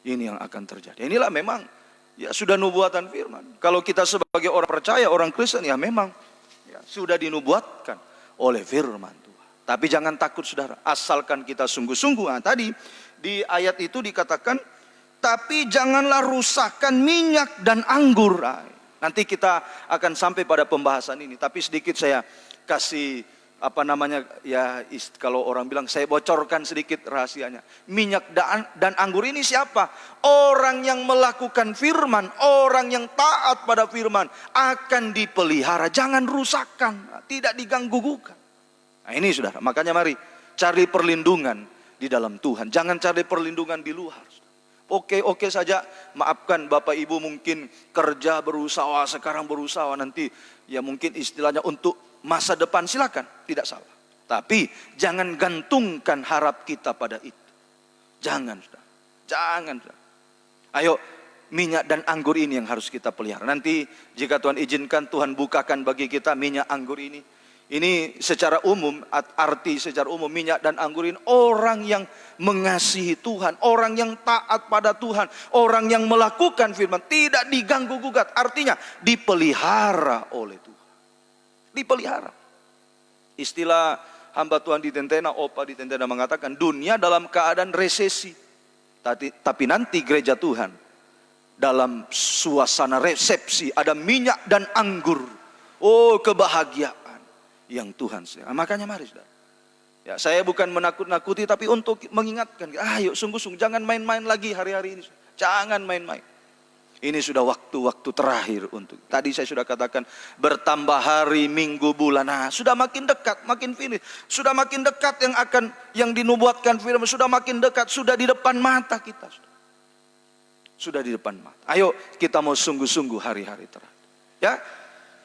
ini yang akan terjadi. Inilah memang ya sudah nubuatan firman. Kalau kita sebagai orang percaya, orang Kristen, ya memang ya, sudah dinubuatkan oleh firman Tuhan. Tapi jangan takut, saudara, asalkan kita sungguh-sungguh. Nah, tadi di ayat itu dikatakan, tapi janganlah rusakkan minyak dan anggur. Nanti kita akan sampai pada pembahasan ini, tapi sedikit saya kasih apa namanya ya, kalau orang bilang, saya bocorkan sedikit rahasianya. Minyak dan anggur ini siapa? Orang yang melakukan firman, orang yang taat pada firman akan dipelihara, jangan rusakkan, tidak diganggu-gugat. Nah ini saudara, makanya mari cari perlindungan di dalam Tuhan, jangan cari perlindungan di luar. Oke saja, maafkan Bapak Ibu mungkin kerja berusaha, sekarang berusaha, nanti ya mungkin istilahnya untuk masa depan, silakan, tidak salah. Tapi jangan gantungkan harap kita pada itu. Jangan, saudara. Jangan, saudara. Ayo, minyak dan anggur ini yang harus kita pelihara. Nanti jika Tuhan izinkan, Tuhan bukakan bagi kita minyak anggur ini. Ini secara umum, arti secara umum minyak dan anggur ini orang yang mengasihi Tuhan, orang yang taat pada Tuhan, orang yang melakukan firman, tidak diganggu gugat. Artinya dipelihara oleh Tuhan. Dipelihara. Istilah hamba Tuhan di Tentena, Opa di Tentena mengatakan dunia dalam keadaan resesi. Tapi nanti gereja Tuhan dalam suasana resepsi, ada minyak dan anggur. Oh, kebahagiaan yang Tuhan sedang. Makanya mari saudara. Ya, saya bukan menakut-nakuti tapi untuk mengingatkan, ayo sungguh-sungguh jangan main-main lagi hari-hari ini. Jangan main-main. Ini sudah waktu-waktu terakhir untuk. Tadi saya sudah katakan bertambah hari, minggu, bulan. Nah, sudah makin dekat, makin finish. Sudah makin dekat yang dinubuatkan firman, sudah makin dekat, sudah di depan mata kita. Sudah di depan mata. Ayo kita mau sungguh-sungguh hari-hari terakhir. Ya.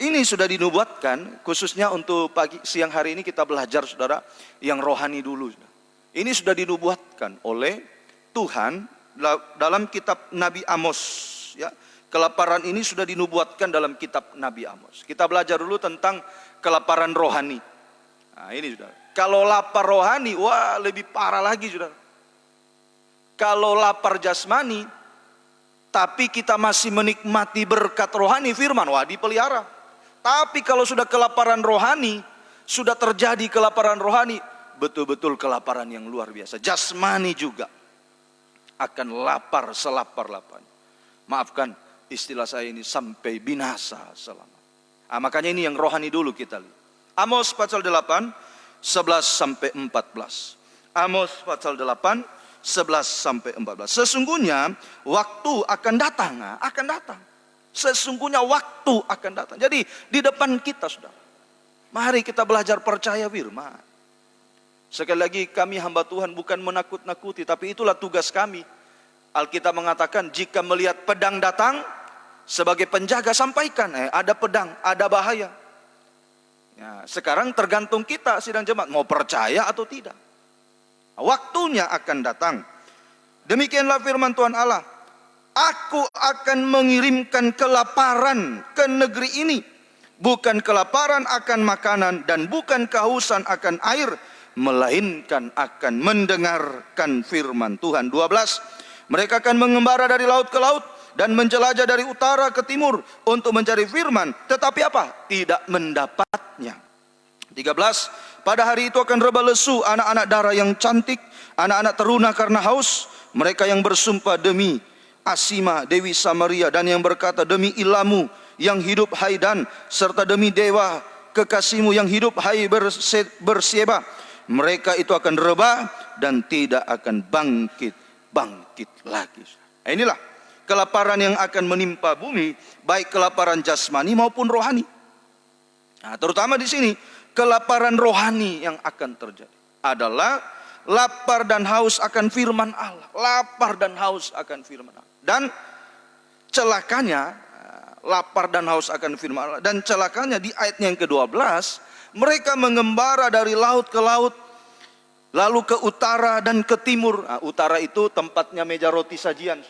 Ini sudah dinubuatkan, khususnya untuk siang hari ini kita belajar saudara, yang rohani dulu. Ini sudah dinubuatkan oleh Tuhan dalam kitab Nabi Amos. Ya, kelaparan ini sudah dinubuatkan dalam kitab Nabi Amos. Kita belajar dulu tentang kelaparan rohani. Nah ini saudara, kalau lapar rohani, wah lebih parah lagi saudara. Kalau lapar jasmani, tapi kita masih menikmati berkat rohani firman, wah dipelihara. Tapi kalau sudah kelaparan rohani, sudah terjadi kelaparan rohani, betul-betul kelaparan yang luar biasa. Jasmani juga akan lapar selapar-laparnya. Maafkan istilah saya ini, sampai binasa selama. Nah, makanya ini yang rohani dulu kita lihat. Amos pasal 8, 11 sampai 14. Amos pasal 8, 11 sampai 14. Sesungguhnya waktu akan datang, akan datang. Sesungguhnya waktu akan datang. Jadi di depan kita saudara. Mari kita belajar percaya firman. Sekali lagi kami hamba Tuhan bukan menakut-nakuti, tapi itulah tugas kami. Alkitab mengatakan jika melihat pedang datang, sebagai penjaga sampaikan, ada pedang, ada bahaya. Ya, sekarang tergantung kita sidang jemaat mau percaya atau tidak. Waktunya akan datang. Demikianlah firman Tuhan Allah. Aku akan mengirimkan kelaparan ke negeri ini. Bukan kelaparan akan makanan dan bukan kehausan akan air, melainkan akan mendengarkan firman Tuhan. 12. Mereka akan mengembara dari laut ke laut dan menjelajah dari utara ke timur untuk mencari firman. Tetapi apa? Tidak mendapatnya. 13. Pada hari itu akan rebah lesu anak-anak darah yang cantik, anak-anak teruna karena haus. Mereka yang bersumpah demi Asima, Dewi Samaria, dan yang berkata demi Ilamu yang hidup hai Dan, serta demi dewa kekasihmu yang hidup hai Berseba. Mereka itu akan rebah dan tidak akan bangkit lagi. Inilah kelaparan yang akan menimpa bumi, baik kelaparan jasmani maupun rohani. Nah, terutama di sini kelaparan rohani yang akan terjadi adalah lapar dan haus akan firman Allah. Lapar dan haus akan firman Allah. Dan celakanya, lapar dan haus akan firman Allah. Dan celakanya di ayatnya yang ke-12, mereka mengembara dari laut ke laut, lalu ke utara dan ke timur. Nah, utara itu tempatnya meja roti sajian.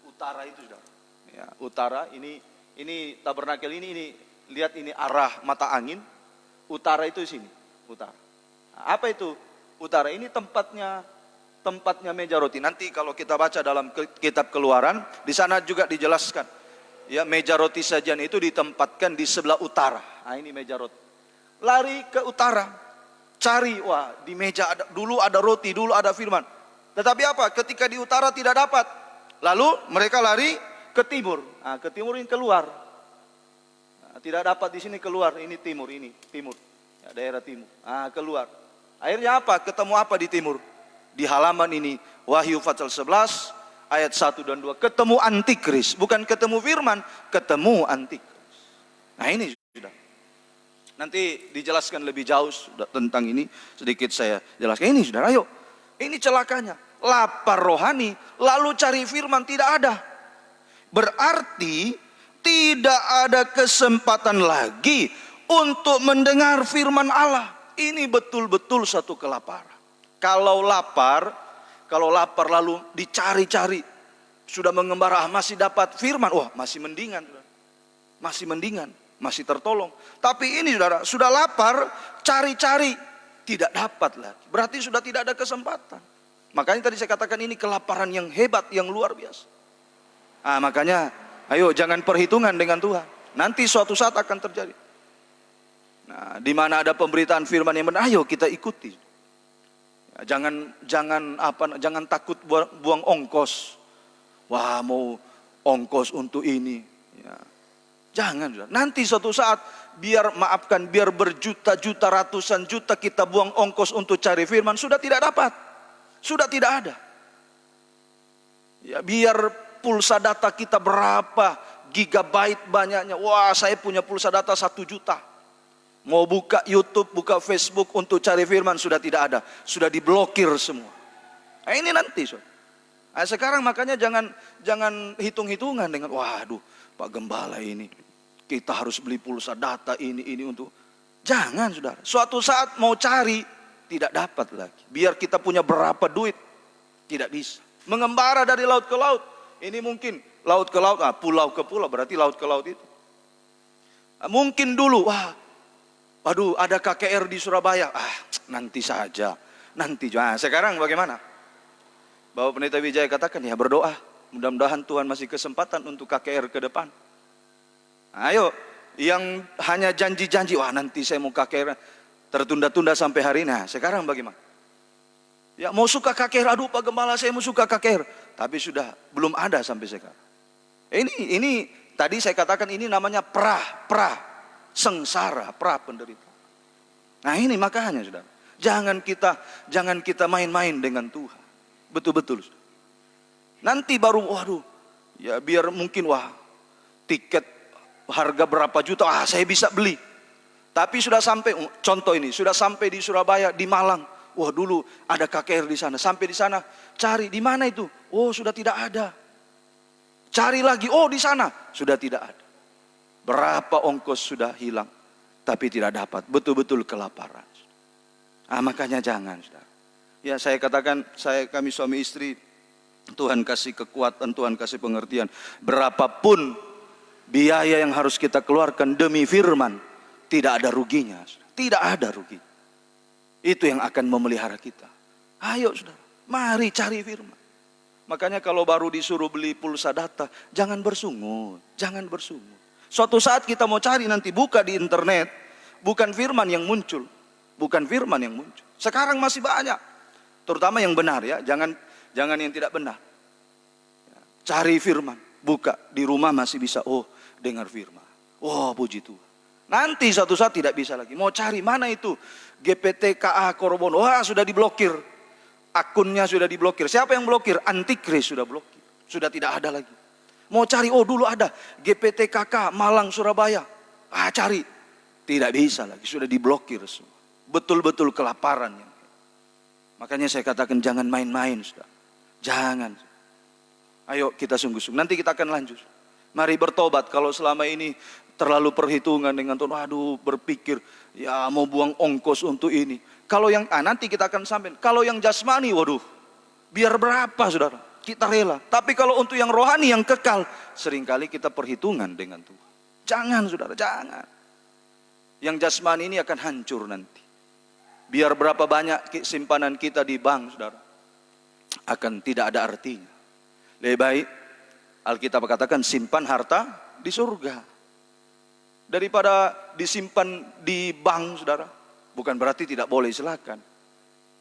Utara itu sudah. Ya, utara ini tabernakel ini lihat ini arah mata angin. Utara itu sini, utara. Nah, apa itu? Utara ini tempatnya meja roti. Nanti kalau kita baca dalam kitab Keluaran, di sana juga dijelaskan. Ya, meja roti sajian itu ditempatkan di sebelah utara. Nah, ini meja roti. Lari ke utara, cari, wah di meja dulu ada roti, dulu ada firman. Tetapi apa? Ketika di utara tidak dapat, lalu mereka lari ke timur. Nah, ke timur ini keluar. Nah, tidak dapat di sini keluar, ini timur, ini timur. Ya, daerah timur. Keluar. Akhirnya apa? Ketemu apa di timur? Di halaman ini, Wahyu pasal 11 ayat 1 dan 2. Ketemu antikris, bukan ketemu firman, ketemu antikris. Nah ini sudah. Nanti dijelaskan lebih jauh tentang ini, sedikit saya jelaskan. Ini sudah, ayo. Ini celakanya. Lapar rohani, lalu cari firman, tidak ada. Berarti tidak ada kesempatan lagi untuk mendengar firman Allah. Ini betul-betul satu kelaparan. Kalau lapar lalu dicari-cari, sudah mengembara, masih dapat firman, wah masih mendingan. Masih mendingan, masih tertolong. Tapi ini saudara, sudah lapar, cari-cari, tidak dapat lagi. Berarti sudah tidak ada kesempatan. Makanya tadi saya katakan ini kelaparan yang hebat, yang luar biasa. Makanya, ayo jangan perhitungan dengan Tuhan. Nanti suatu saat akan terjadi. Nah, di mana ada pemberitaan firman yang benar, ayo kita ikuti. Ya, jangan takut buang ongkos. Wah, mau ongkos untuk ini. Ya. Jangan. Nanti suatu saat biar berjuta-juta, ratusan juta kita buang ongkos untuk cari firman, sudah tidak dapat. Sudah tidak ada. Ya, biar pulsa data kita berapa gigabyte banyaknya. Wah, saya punya pulsa data 1 juta. Mau buka YouTube, buka Facebook untuk cari firman, sudah tidak ada. Sudah diblokir semua. Nah, ini nanti. Nah, sekarang makanya jangan hitung-hitungan dengan, waduh Pak Gembala ini, kita harus beli pulsa data ini untuk. Jangan saudara. Suatu saat mau cari, tidak dapat lagi. Biar kita punya berapa duit, tidak bisa. Mengembara dari laut ke laut. Ini mungkin laut ke laut, pulau ke pulau, berarti laut ke laut itu. Mungkin dulu, waduh ada KKR di Surabaya, nanti saja, nanti. Sekarang bagaimana? Bapak Pendeta Wijaya katakan, ya berdoa, mudah-mudahan Tuhan masih kesempatan untuk KKR ke depan. Ayo, yang hanya janji-janji, nanti saya mau KKR, tertunda-tunda sampai hari ini. Sekarang bagaimana? Ya mau suka KKR, aduh Pak Gembala saya mau suka KKR, tapi sudah belum ada sampai sekarang. Ini tadi saya katakan ini namanya sengsara, penderitaan. Nah ini makanya saudara, jangan kita main-main dengan Tuhan. Betul-betul. Nanti baru, ya biar mungkin, tiket harga berapa juta, saya bisa beli. Tapi sudah sampai, contoh ini, sudah sampai di Surabaya, di Malang. Dulu ada KKR di sana. Sampai di sana, cari di mana itu? Sudah tidak ada. Cari lagi, di sana sudah tidak ada. Berapa ongkos sudah hilang, tapi tidak dapat. Betul-betul kelaparan. Makanya jangan, saudara. Ya saya katakan, kami suami istri, Tuhan kasih kekuatan, Tuhan kasih pengertian. Berapapun biaya yang harus kita keluarkan demi firman, tidak ada ruginya. Tidak ada rugi. Itu yang akan memelihara kita. Ayo saudara, mari cari firman. Makanya kalau baru disuruh beli pulsa data, jangan bersungut. Jangan bersungut. Suatu saat kita mau cari nanti, buka di internet, bukan firman yang muncul. Bukan firman yang muncul. Sekarang masih banyak. Terutama yang benar ya, jangan yang tidak benar. Cari firman, buka di rumah masih bisa, dengar firman. Puji Tuhan. Nanti suatu saat tidak bisa lagi. Mau cari mana itu? GPTKA Korobono, sudah diblokir. Akunnya sudah diblokir. Siapa yang blokir? Antikris sudah blokir. Sudah tidak ada lagi. Mau cari, dulu ada GPTKK Malang Surabaya. Cari. Tidak bisa lagi, sudah diblokir semua. Betul-betul kelaparan. Makanya saya katakan jangan main-main, sudah. Jangan. Ayo kita sungguh-sungguh. Nanti kita akan lanjut. Mari bertobat kalau selama ini terlalu perhitungan dengan Tuhan. Berpikir ya mau buang ongkos untuk ini. Kalau yang nanti kita akan sampai. Kalau yang jasmani, biar berapa saudara, kita rela. Tapi kalau untuk yang rohani, yang kekal, seringkali kita perhitungan dengan Tuhan. Jangan saudara, jangan. Yang jasmani ini akan hancur nanti. Biar berapa banyak simpanan kita di bank saudara, akan tidak ada artinya. Lebih baik Alkitab katakan simpan harta di surga daripada disimpan di bank saudara. Bukan berarti tidak boleh, silakan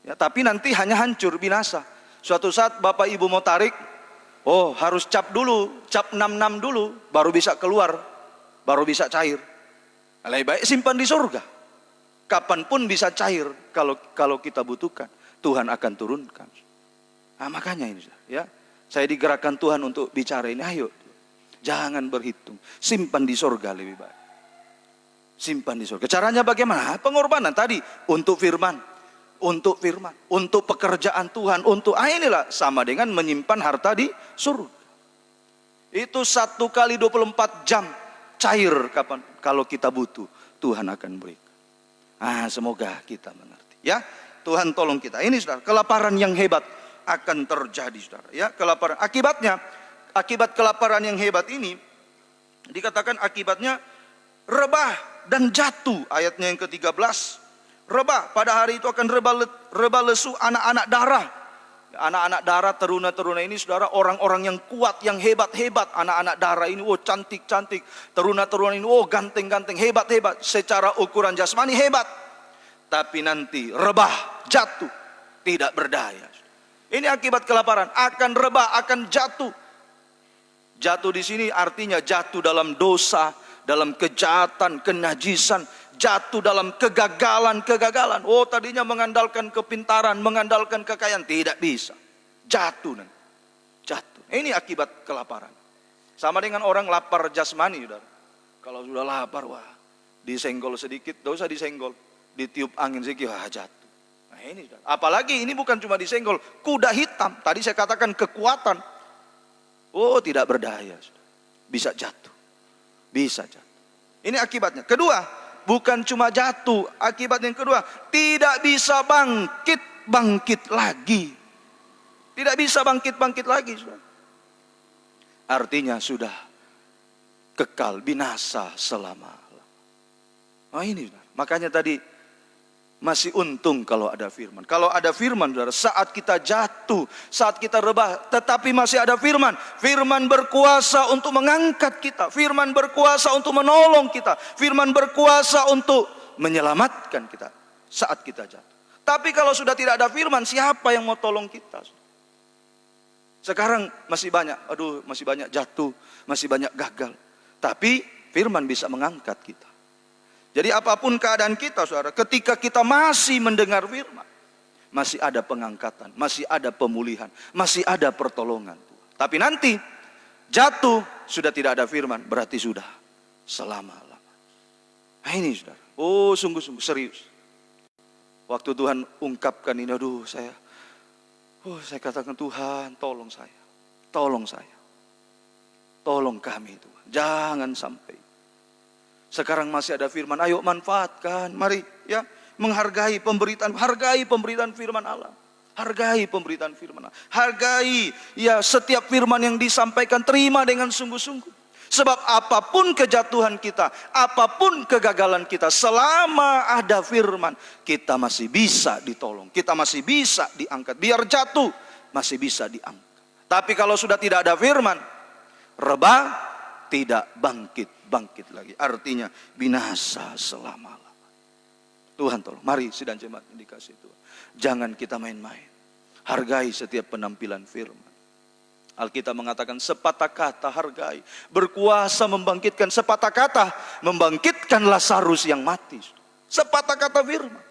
ya, tapi nanti hanya hancur, binasa. Suatu saat bapak ibu mau tarik, harus cap dulu, cap 66 dulu, baru bisa keluar, baru bisa cair. Lebih baik simpan di surga. Kapanpun bisa cair kalau kita butuhkan. Tuhan akan turunkan. Nah, makanya ini ya. Saya digerakkan Tuhan untuk bicara ini. Ayo. Jangan berhitung. Simpan di sorga lebih baik. Simpan di sorga. Caranya bagaimana? Pengorbanan tadi. Untuk firman. Untuk firman. Untuk pekerjaan Tuhan. Inilah sama dengan menyimpan harta di surga. Itu 1 kali 24 jam. Cair kapan? Kalau kita butuh. Tuhan akan berikan. Semoga kita mengerti. Ya, Tuhan tolong kita. Ini saudara, kelaparan yang hebat akan terjadi saudara. Ya, kelaparan. Akibat kelaparan yang hebat ini dikatakan akibatnya rebah dan jatuh. Ayatnya yang ke-13. Rebah, pada hari itu akan rebah lesu anak-anak darah. Anak-anak darah, teruna-teruna ini saudara, orang-orang yang kuat, yang hebat-hebat. Anak-anak darah ini, cantik-cantik. Teruna-teruna ini, ganteng-ganteng, hebat-hebat. Secara ukuran jasmani hebat. Tapi nanti rebah, jatuh, tidak berdaya. Ini akibat kelaparan, akan rebah, akan jatuh. Jatuh di sini artinya jatuh dalam dosa, dalam kejahatan, kenajisan, jatuh dalam kegagalan. Tadinya mengandalkan kepintaran, mengandalkan kekayaan, tidak bisa. Jatuh nanti. Jatuh. Ini akibat kelaparan. Sama dengan orang lapar jasmani, saudara. Kalau sudah lapar, disenggol sedikit, tidak usah disenggol. Ditiup angin sedikit, jatuh. Nah ini, saudara. Apalagi ini bukan cuma disenggol, kuda hitam. Tadi saya katakan kekuatan. Tidak berdaya, saudara. Bisa jatuh. Bisa jatuh. Ini akibatnya. Kedua, bukan cuma jatuh, akibat yang kedua, tidak bisa bangkit lagi. Tidak bisa bangkit lagi. Artinya sudah kekal, binasa selama-lamanya. Ini, makanya tadi masih untung kalau ada firman. Kalau ada firman, saudara, saat kita jatuh, saat kita rebah, tetapi masih ada firman. Firman berkuasa untuk mengangkat kita. Firman berkuasa untuk menolong kita. Firman berkuasa untuk menyelamatkan kita saat kita jatuh. Tapi kalau sudah tidak ada firman, siapa yang mau tolong kita? Sekarang masih banyak jatuh, masih banyak gagal. Tapi firman bisa mengangkat kita. Jadi apapun keadaan kita, saudara, ketika kita masih mendengar firman, masih ada pengangkatan, masih ada pemulihan, masih ada pertolongan. Tapi nanti jatuh sudah tidak ada firman, berarti sudah selama-lamanya. Nah ini, saudara, sungguh-sungguh serius. Waktu Tuhan ungkapkan ini, saya katakan, Tuhan tolong saya, tolong kami Tuhan, jangan sampai. Sekarang masih ada firman, ayo manfaatkan, mari ya, menghargai pemberitaan, firman Allah. Hargai pemberitaan firman Allah. Hargai ya setiap firman yang disampaikan, terima dengan sungguh-sungguh. Sebab apapun kejatuhan kita, apapun kegagalan kita, selama ada firman, kita masih bisa ditolong, kita masih bisa diangkat. Biar jatuh, masih bisa diangkat. Tapi kalau sudah tidak ada firman, rebah, tidak bangkit lagi. Artinya binasa selama-lamanya. Tuhan tolong. Mari sidang jemaat yang dikasih Tuhan. Jangan kita main-main. Hargai setiap penampilan firman. Alkitab mengatakan sepatah kata hargai. Berkuasa membangkitkan, sepatah kata membangkitkan Lazarus yang mati. Sepatah kata firman.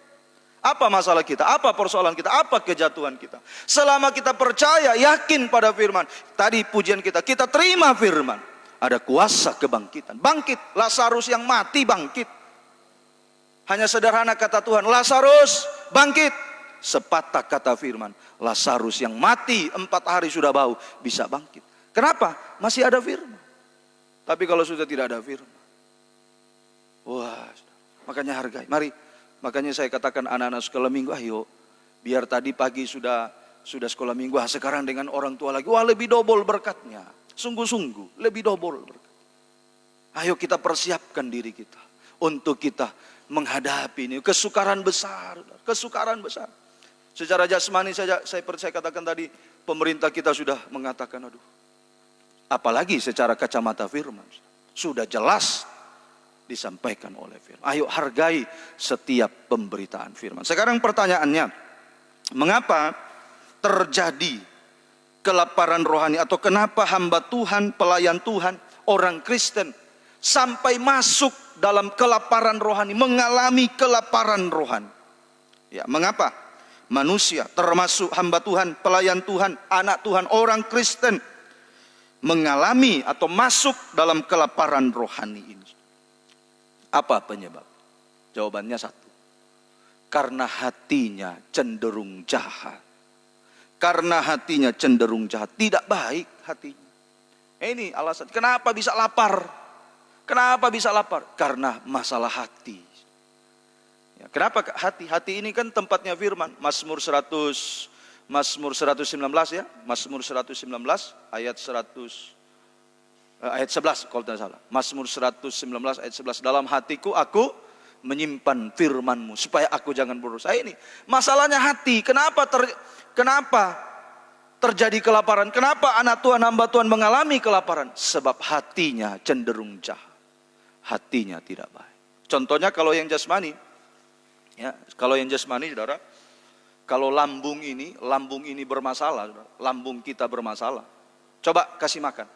Apa masalah kita? Apa persoalan kita? Apa kejatuhan kita? Selama kita percaya, yakin pada firman. Tadi pujian kita terima firman. Ada kuasa kebangkitan. Bangkit. Lazarus yang mati bangkit. Hanya sederhana kata Tuhan, Lazarus bangkit. Sepatah kata firman, Lazarus yang mati 4 hari sudah bau, bisa bangkit. Kenapa? Masih ada firman. Tapi kalau sudah tidak ada firman, makanya hargai. Mari, makanya saya katakan anak-anak sekolah minggu, ayo. Biar tadi pagi sudah sekolah minggu, sekarang dengan orang tua lagi, lebih double berkatnya. Sungguh-sungguh, lebih double berkat. Ayo kita persiapkan diri kita untuk kita menghadapi ini. Kesukaran besar. Secara jasmani saya katakan tadi, pemerintah kita sudah mengatakan, apalagi secara kacamata firman. Sudah jelas disampaikan oleh firman. Ayo hargai setiap pemberitaan firman. Sekarang pertanyaannya, mengapa terjadi kelaparan rohani, atau kenapa hamba Tuhan, pelayan Tuhan, orang Kristen sampai masuk dalam kelaparan rohani, mengalami kelaparan rohani. Ya, mengapa? Manusia, termasuk hamba Tuhan, pelayan Tuhan, anak Tuhan, orang Kristen, mengalami atau masuk dalam kelaparan rohani ini. Apa penyebab? Jawabannya satu. Karena hatinya cenderung jahat. Karena hatinya cenderung jahat, tidak baik hatinya. Ini alasan. Kenapa bisa lapar? Kenapa bisa lapar? Karena masalah hati. Ya, kenapa hati? Hati ini kan tempatnya firman. Mazmur 119 ya. Mazmur 119 ayat 11 kalau tidak salah. Mazmur 119 ayat 11. Dalam hatiku aku menyimpan firman-Mu supaya aku jangan berdosa. Ini masalahnya hati. Kenapa terjadi kelaparan? Kenapa anak Tuhan, hamba Tuhan mengalami kelaparan? Sebab hatinya cenderung jahat. Hatinya tidak baik. Contohnya kalau yang jasmani, ya, kalau yang jasmani, saudara, kalau lambung ini bermasalah, saudara, lambung kita bermasalah. Coba kasih makan.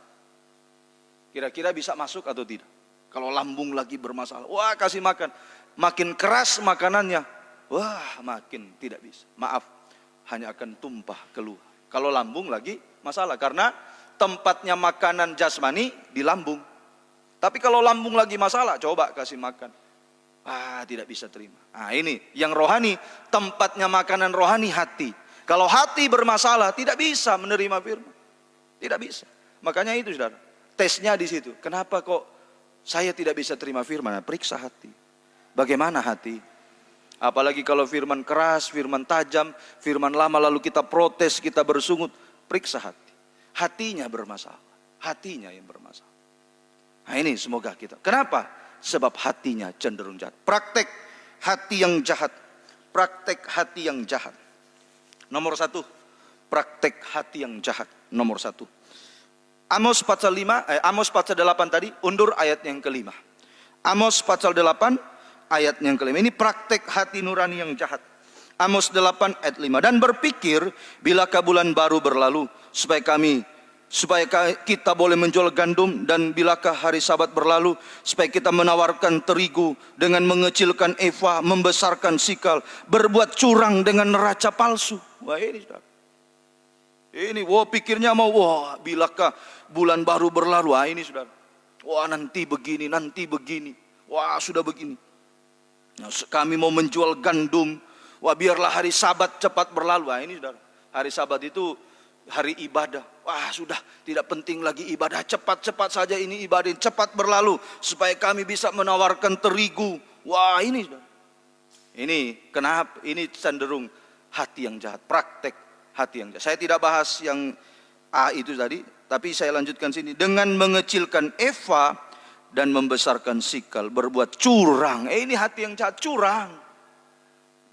Kira-kira bisa masuk atau tidak? Kalau lambung lagi bermasalah, wah kasih makan. Makin keras makanannya, wah makin tidak bisa. Maaf, hanya akan tumpah keluar. Kalau lambung lagi masalah, karena tempatnya makanan jasmani di lambung. Tapi kalau lambung lagi masalah, coba kasih makan. Tidak bisa terima. Ini yang rohani, tempatnya makanan rohani hati. Kalau hati bermasalah, tidak bisa menerima firman. Tidak bisa. Makanya itu, saudara, tesnya di situ. Kenapa kok saya tidak bisa terima firman? Periksa hati. Bagaimana hati? Apalagi kalau firman keras, firman tajam, firman lama lalu kita protes, kita bersungut. Periksa hati. Hatinya bermasalah. Hatinya yang bermasalah. Ini semoga kita. Kenapa? Sebab hatinya cenderung jahat. Praktek hati yang jahat. Praktek hati yang jahat. Nomor 1. Praktek hati yang jahat. Nomor 1. Amos pasal 8 tadi, undur ayat yang kelima. Amos pasal 8 ayat yang kelima. Ini praktek hati nurani yang jahat. Amos 8 ayat 5. Dan berpikir, bilakah bulan baru berlalu, supaya kita boleh menjual gandum, dan bilakah hari Sabat berlalu, supaya kita menawarkan terigu, dengan mengecilkan eva, membesarkan sikal, berbuat curang dengan neraca palsu. Wah ini, saudara. Ini, pikirnya mau, bilakah bulan baru berlalu. Ini, saudara. Nanti begini, nanti begini. Sudah begini. Nah, kami mau menjual gandum. Biarlah hari Sabat cepat berlalu. Ini, saudara. Hari Sabat itu hari ibadah. Sudah tidak penting lagi ibadah. Cepat-cepat saja ini ibadah, cepat berlalu, supaya kami bisa menawarkan terigu. Ini, saudara. Ini kenapa? Ini cenderung hati yang jahat. Praktek hati yang jahat. Saya tidak bahas yang A itu tadi, tapi saya lanjutkan sini. Dengan mengecilkan eva dan membesarkan sikal, berbuat curang. Ini hati yang jahat, curang.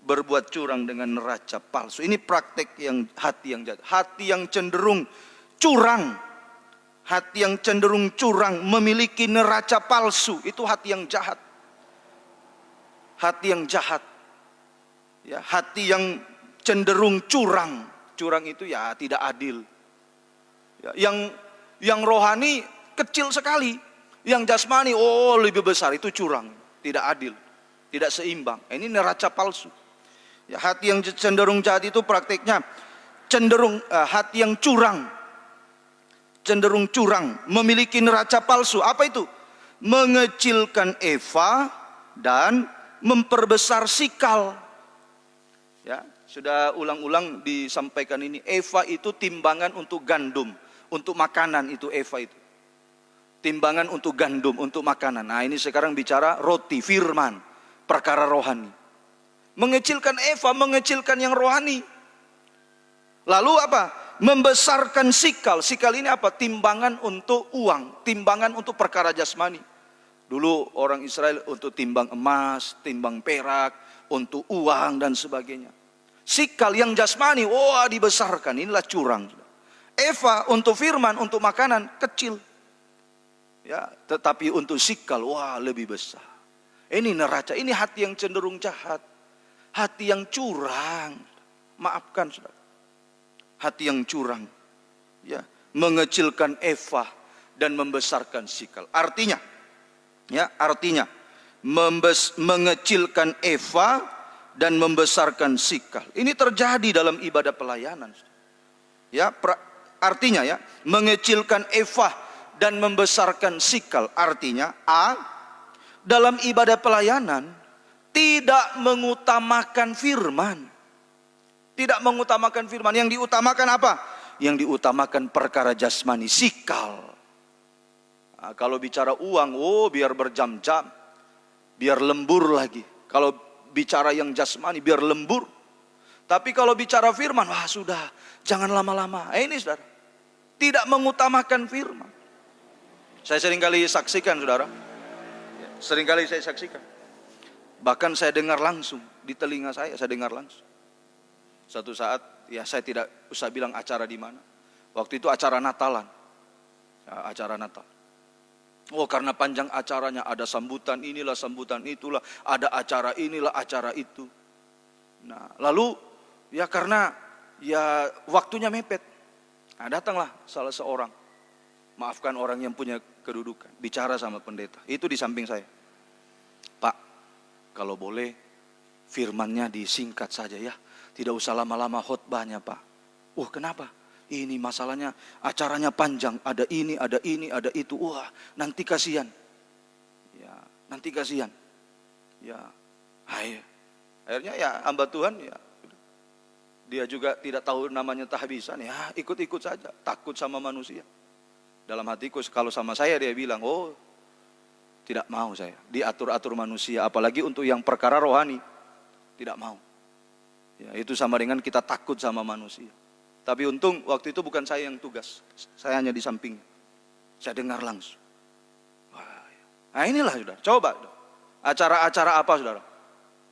Berbuat curang dengan neraca palsu. Ini praktek yang hati yang jahat. Hati yang cenderung curang. Hati yang cenderung curang, memiliki neraca palsu. Itu hati yang jahat. Hati yang jahat. Ya, hati yang cenderung curang. Curang itu ya tidak adil. Ya, yang rohani kecil sekali. Yang jasmani lebih besar, itu curang. Tidak adil. Tidak seimbang. Ini neraca palsu. Ya, hati yang cenderung jahat itu prakteknya cenderung hati yang curang. Cenderung curang, memiliki neraca palsu. Apa itu? Mengecilkan eva dan memperbesar sikal. Ya, sudah ulang-ulang disampaikan ini. Eva itu timbangan untuk gandum, untuk makanan itu eva itu. Timbangan untuk gandum, untuk makanan. Nah, ini sekarang bicara roti, firman, perkara rohani. Mengecilkan eva, mengecilkan yang rohani. Lalu apa? Membesarkan sikal. Sikal ini apa? Timbangan untuk uang, timbangan untuk perkara jasmani. Dulu orang Israel untuk timbang emas, timbang perak, untuk uang dan sebagainya. Sikal yang jasmani, dibesarkan. Inilah curang. Eva untuk firman, untuk makanan kecil. Ya, tetapi untuk sikal, lebih besar. Ini neraca, ini hati yang cenderung jahat. Hati yang curang. Maafkan, saudara. Hati yang curang, ya, mengecilkan eva dan membesarkan sikal. Artinya, mengecilkan Eva dan membesarkan Sikal. Ini terjadi dalam ibadah pelayanan. Ya, artinya ya, mengecilkan Eva dan membesarkan Sikal. Artinya A, dalam ibadah pelayanan tidak mengutamakan firman. Tidak mengutamakan firman. Yang diutamakan apa? Yang diutamakan perkara jasmani, Sikal. Nah, kalau bicara uang, biar berjam-jam, biar lembur lagi. Kalau bicara yang jasmani, biar lembur. Tapi kalau bicara firman, wah sudah, jangan lama-lama. Ini saudara, tidak mengutamakan firman. Saya seringkali saksikan saudara, seringkali saya saksikan. Bahkan saya dengar langsung, di telinga saya dengar langsung. Satu saat, ya saya tidak usah bilang acara di mana. Waktu itu acara Natalan, ya, acara Natal. Oh, karena panjang acaranya, ada sambutan inilah, sambutan itulah, ada acara inilah, acara itu. Nah, lalu ya karena ya waktunya mepet. Nah, datanglah salah seorang, maafkan orang yang punya kedudukan, bicara sama pendeta. Itu di samping saya. Pak, kalau boleh firmannya disingkat saja ya. Tidak usah lama-lama khotbahnya, Pak. Kenapa? Ini masalahnya acaranya panjang, ada ini, ada ini, ada itu. Wah, nanti kasihan. Ya, nanti kasihan. Ya, akhirnya ya hamba Tuhan ya. Dia juga tidak tahu namanya tahbisan, ya ikut-ikut saja, takut sama manusia. Dalam hatiku kalau sama saya dia bilang, tidak mau saya diatur-atur manusia, apalagi untuk yang perkara rohani. Tidak mau. Ya, itu sama dengan kita takut sama manusia. Tapi untung waktu itu bukan saya yang tugas. Saya hanya di samping. Saya dengar langsung. Nah inilah saudara. Coba. Acara-acara apa saudara?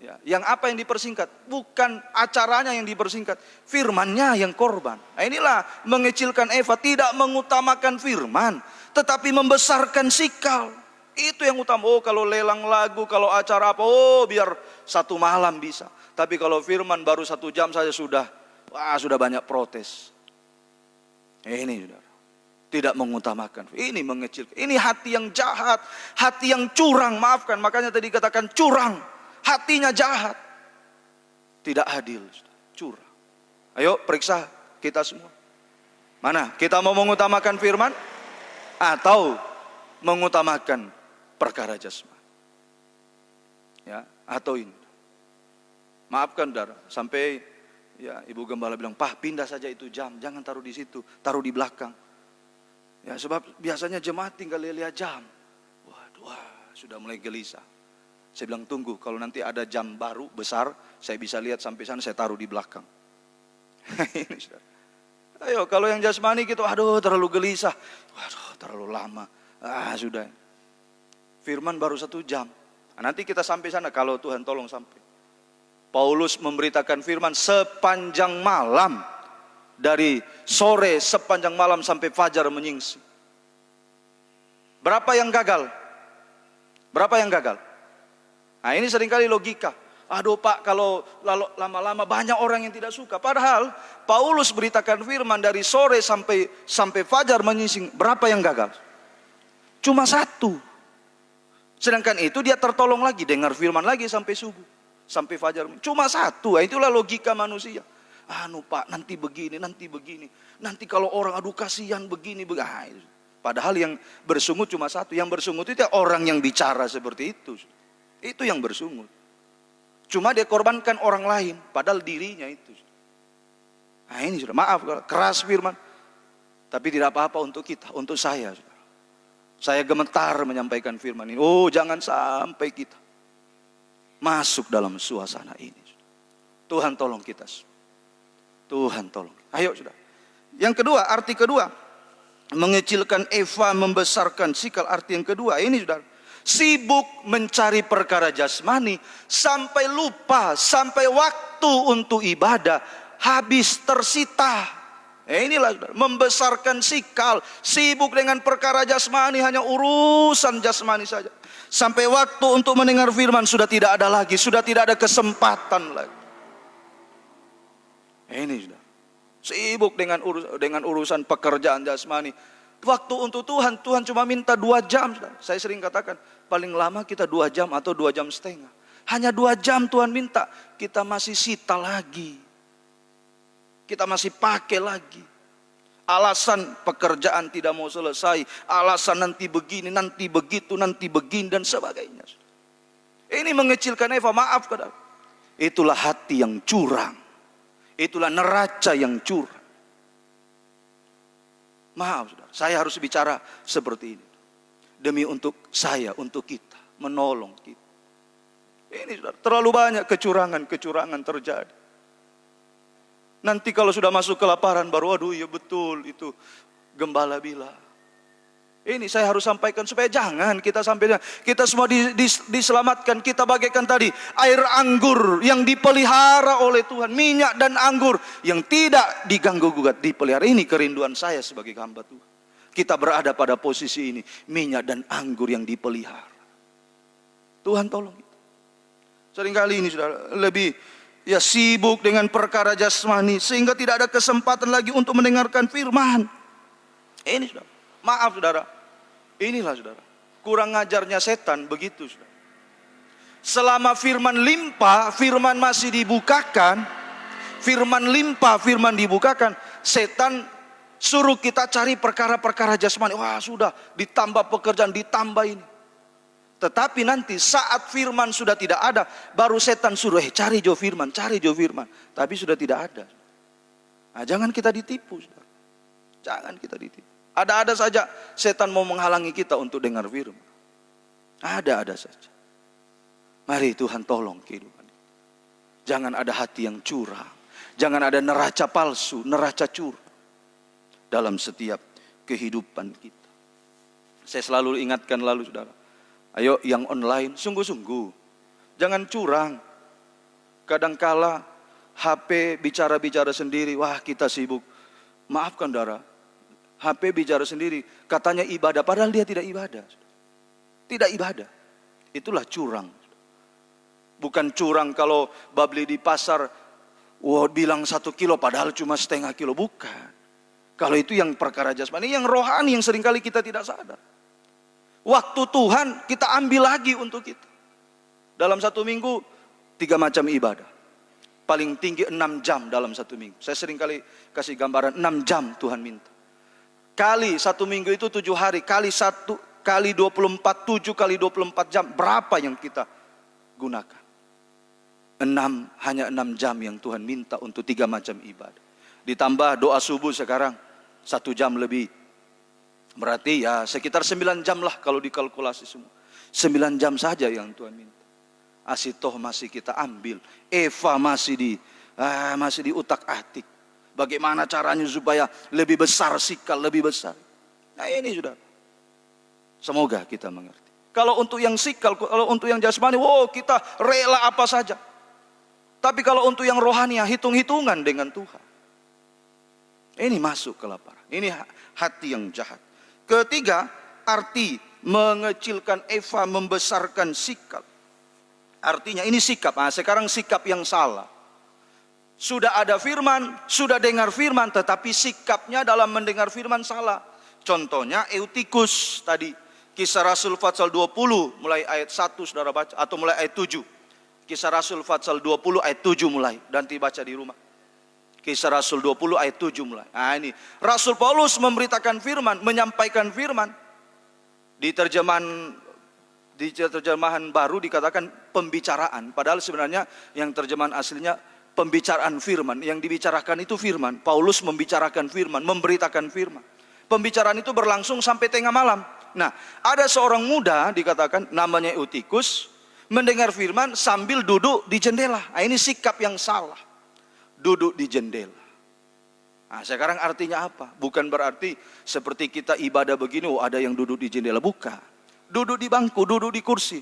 Ya, yang apa yang dipersingkat? Bukan acaranya yang dipersingkat. Firmannya yang korban. Nah inilah mengecilkan Eva. Tidak mengutamakan firman. Tetapi membesarkan Sikal. Itu yang utama. Kalau lelang lagu, kalau acara apa. Biar satu malam bisa. Tapi kalau firman baru 1 jam saja sudah banyak protes. Ini saudara, tidak mengutamakan. Ini mengecilkan. Ini hati yang jahat, hati yang curang. Maafkan, makanya tadi katakan curang. Hatinya jahat, tidak adil, curang. Ayo periksa kita semua. Mana kita mau mengutamakan firman atau mengutamakan perkara jasmani? Ya, atau ini. Maafkan saudara, sampai ya ibu gembala bilang, "Pak, pindah saja itu jam, jangan taruh di situ, taruh di belakang." Ya sebab biasanya jemaat tinggal lihat jam. Waduh, sudah mulai gelisah. Saya bilang, "Tunggu, kalau nanti ada jam baru besar, saya bisa lihat sampai sana, saya taruh di belakang." Ini saudara. Ayo, kalau yang jasmani gitu, terlalu gelisah, terlalu lama. Sudah. Firman baru 1 jam. Nanti kita sampai sana kalau Tuhan tolong sampai. Paulus memberitakan firman sepanjang malam. Dari sore sepanjang malam sampai fajar menyingsing. Berapa yang gagal? Berapa yang gagal? Nah ini seringkali logika. Pak, kalau lama-lama banyak orang yang tidak suka. Padahal Paulus beritakan firman dari sore sampai fajar menyingsing. Berapa yang gagal? Cuma 1. Sedangkan itu dia tertolong lagi, dengar firman lagi sampai subuh. Sampai fajar, cuma 1. Itulah logika manusia. Pak, nanti begini. Nanti kalau orang kasihan begini. Padahal yang bersungut cuma 1. Yang bersungut itu orang yang bicara seperti itu. Itu yang bersungut. Cuma dia korbankan orang lain, padahal dirinya itu. Nah ini sudah, maaf keras firman. Tapi tidak apa-apa untuk kita, untuk saya. Saya gemetar menyampaikan firman ini. Jangan sampai kita masuk dalam suasana ini. Tuhan tolong kita. Tuhan tolong. Ayo sudah. Yang kedua, arti kedua. Mengecilkan Eva, membesarkan Sikal. Arti yang kedua, ini sudah. Sibuk mencari perkara jasmani. Sampai lupa, sampai waktu untuk ibadah habis tersita. Inilah sudah. Membesarkan Sikal. Sibuk dengan perkara jasmani, hanya urusan jasmani saja. Sampai waktu untuk mendengar firman sudah tidak ada lagi. Sudah tidak ada kesempatan lagi. Ini sudah. Sibuk dengan urusan pekerjaan jasmani. Waktu untuk Tuhan cuma minta 2 jam. Sudah. Saya sering katakan, paling lama kita 2 jam atau 2 jam setengah. Hanya 2 jam Tuhan minta, kita masih sita lagi. Kita masih pakai lagi. Alasan pekerjaan tidak mau selesai, alasan nanti begini, nanti begitu, nanti begini dan sebagainya. Ini mengecilkan Eva, maaf saudara. Itulah hati yang curang. Itulah neraca yang curang. Maaf saudara, saya harus bicara seperti ini. Demi untuk saya, untuk kita, menolong kita. Ini saudara, terlalu banyak kecurangan terjadi. Nanti kalau sudah masuk kelaparan baru, aduh ya betul itu gembala bilang. Ini saya harus sampaikan supaya jangan kita sampai, kita semua diselamatkan. Kita bagaikan tadi air anggur yang dipelihara oleh Tuhan, minyak dan anggur yang tidak diganggu gugat, dipelihara. Ini kerinduan saya sebagai hamba Tuhan. Kita berada pada posisi ini, minyak dan anggur yang dipelihara. Tuhan tolong kita. Seringkali ini sudah lebih sibuk dengan perkara jasmani sehingga tidak ada kesempatan lagi untuk mendengarkan firman. Ini sudah, maaf saudara. Inilah saudara, kurang ngajarnya setan begitu saudara. Selama firman limpah, firman masih dibukakan, firman dibukakan, setan suruh kita cari perkara-perkara jasmani. Wah sudah, ditambah pekerjaan, ditambah ini. Tetapi nanti saat firman sudah tidak ada, baru setan suruh, cari jo firman. Tapi sudah tidak ada. Nah, jangan kita ditipu saudara. Jangan kita ditipu. Ada-ada saja setan mau menghalangi kita untuk dengar firman. Ada-ada saja. Mari Tuhan tolong kehidupan. Jangan ada hati yang curang. Jangan ada neraca palsu, neraca curang dalam setiap kehidupan kita. Saya selalu ingatkan lalu saudara. Ayo yang online sungguh-sungguh. Jangan curang. Kadangkala HP bicara-bicara sendiri. Wah kita sibuk. Maafkan saudara. HP bicara sendiri, katanya ibadah, padahal dia tidak ibadah. Tidak ibadah. Itulah curang. Bukan curang kalau babli di pasar, bilang 1 kilo, padahal cuma setengah kilo. Bukan. Kalau itu yang perkara jasmani, yang rohani yang seringkali kita tidak sadar. Waktu Tuhan kita ambil lagi untuk kita. Dalam 1 minggu, 3 macam ibadah. Paling tinggi 6 jam dalam 1 minggu. Saya seringkali kasih gambaran 6 jam Tuhan minta. Kali 1 minggu itu 7 hari, kali 1 kali 24, 7 kali 24 jam, berapa yang kita gunakan? Hanya 6 jam yang Tuhan minta untuk 3 macam ibadah. Ditambah doa subuh sekarang 1 jam lebih. Berarti ya sekitar 9 jam lah kalau dikalkulasi semua. 9 jam saja yang Tuhan minta. Asitoh masih kita ambil, Eva masih diutak-atik. Bagaimana caranya supaya lebih besar sikal, lebih besar. Nah ini sudah. Semoga kita mengerti. Kalau untuk yang sikal, kalau untuk yang jasmani, kita rela apa saja. Tapi kalau untuk yang rohani, hitung-hitungan dengan Tuhan. Ini masuk kelaparan. Ini hati yang jahat. Ketiga, arti mengecilkan Eva, membesarkan sikap. Artinya ini sikap. Nah, sekarang sikap yang salah. Sudah ada firman, sudah dengar firman, tetapi sikapnya dalam mendengar firman salah. Contohnya Eutikus tadi, Kisah Rasul pasal 20 mulai ayat 1 saudara baca, atau mulai ayat 7. Kisah Rasul pasal 20 ayat 7 mulai, nanti baca di rumah. Kisah Rasul 20 ayat 7 mulai. Nah ini, Rasul Paulus memberitakan firman, menyampaikan firman. Di terjemahan baru dikatakan pembicaraan, padahal sebenarnya yang terjemahan aslinya pembicaraan firman. Yang dibicarakan itu firman. Paulus membicarakan firman, memberitakan firman. Pembicaraan itu berlangsung sampai tengah malam. Nah, ada seorang muda dikatakan namanya Eutikus, mendengar firman sambil duduk di jendela. Nah, ini sikap yang salah. Duduk di jendela. Nah, sekarang artinya apa? Bukan berarti seperti kita ibadah begini, ada yang duduk di jendela. Bukan. Duduk di bangku, duduk di kursi.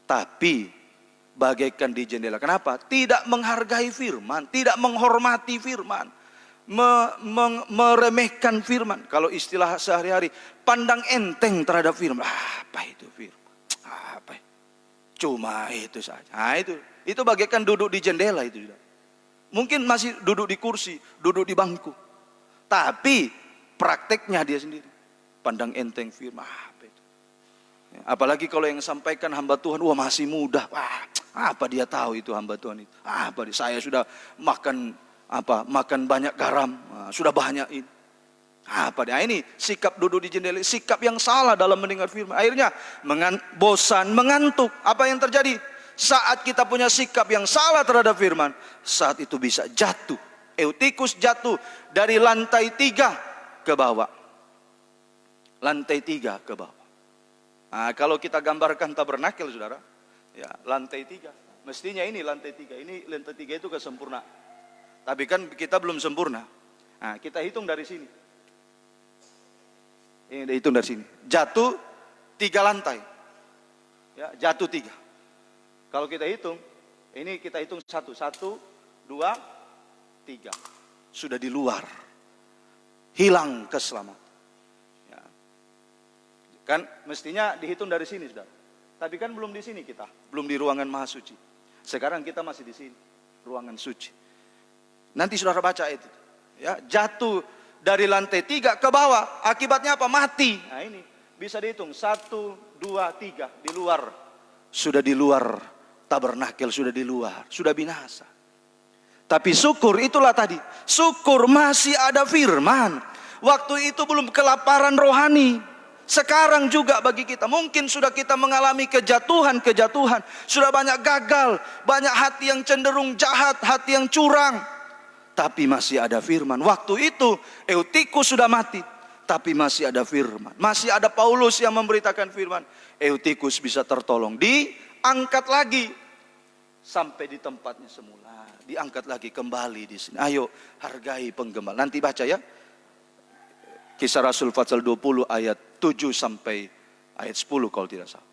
Tapi bagaikan di jendela. Kenapa? Tidak menghargai firman, tidak menghormati firman, meremehkan firman. Kalau istilah sehari-hari, pandang enteng terhadap firman. Apa itu firman? Apa? Cuma itu saja. Nah, itu bagaikan duduk di jendela itu. Mungkin masih duduk di kursi, duduk di bangku. Tapi prakteknya dia sendiri. Pandang enteng firman. Apa itu? Apalagi kalau yang sampaikan hamba Tuhan, wah masih muda. Wah, apa dia tahu itu hamba Tuhan itu? Saya sudah makan banyak garam, sudah banyak ini. Ini sikap duduk di jendela, sikap yang salah dalam mendengar firman. Akhirnya bosan, mengantuk. Apa yang terjadi? Saat kita punya sikap yang salah terhadap firman, saat itu bisa jatuh. Eutikus jatuh dari lantai 3 ke bawah. Lantai 3 ke bawah. Kalau kita gambarkan tabernakel, saudara, ya lantai 3. Mestinya ini lantai 3. Ini lantai 3 itu kesempurnaan. Tapi kan kita belum sempurna. Kita hitung dari sini. Ini hitung dari sini. Jatuh 3 lantai. Ya, jatuh 3. Kalau kita hitung, ini kita hitung 1, 2, 3. Sudah di luar. Hilang keselamatan. Kan mestinya dihitung dari sini, saudara. Tapi kan belum di sini kita, belum di ruangan maha suci. Sekarang kita masih di sini, ruangan suci. Nanti saudara baca itu, ya, jatuh dari lantai 3 ke bawah. Akibatnya apa? Mati. Ini bisa dihitung 1, 2, 3 di luar. Sudah di luar tabernakel, sudah di luar, sudah binasa. Tapi syukur itulah tadi. Syukur masih ada firman. Waktu itu belum kelaparan rohani. Sekarang juga bagi kita, mungkin sudah kita mengalami kejatuhan, sudah banyak gagal, banyak hati yang cenderung jahat, hati yang curang. Tapi masih ada firman. Waktu itu Eutikus sudah mati, tapi masih ada firman. Masih ada Paulus yang memberitakan firman. Eutikus bisa tertolong, diangkat lagi sampai di tempatnya semula. Diangkat lagi kembali di sini. Ayo hargai penggembala. Nanti baca ya. Kisah Rasul pasal 20 ayat 7 sampai ayat 10 kalau tidak salah.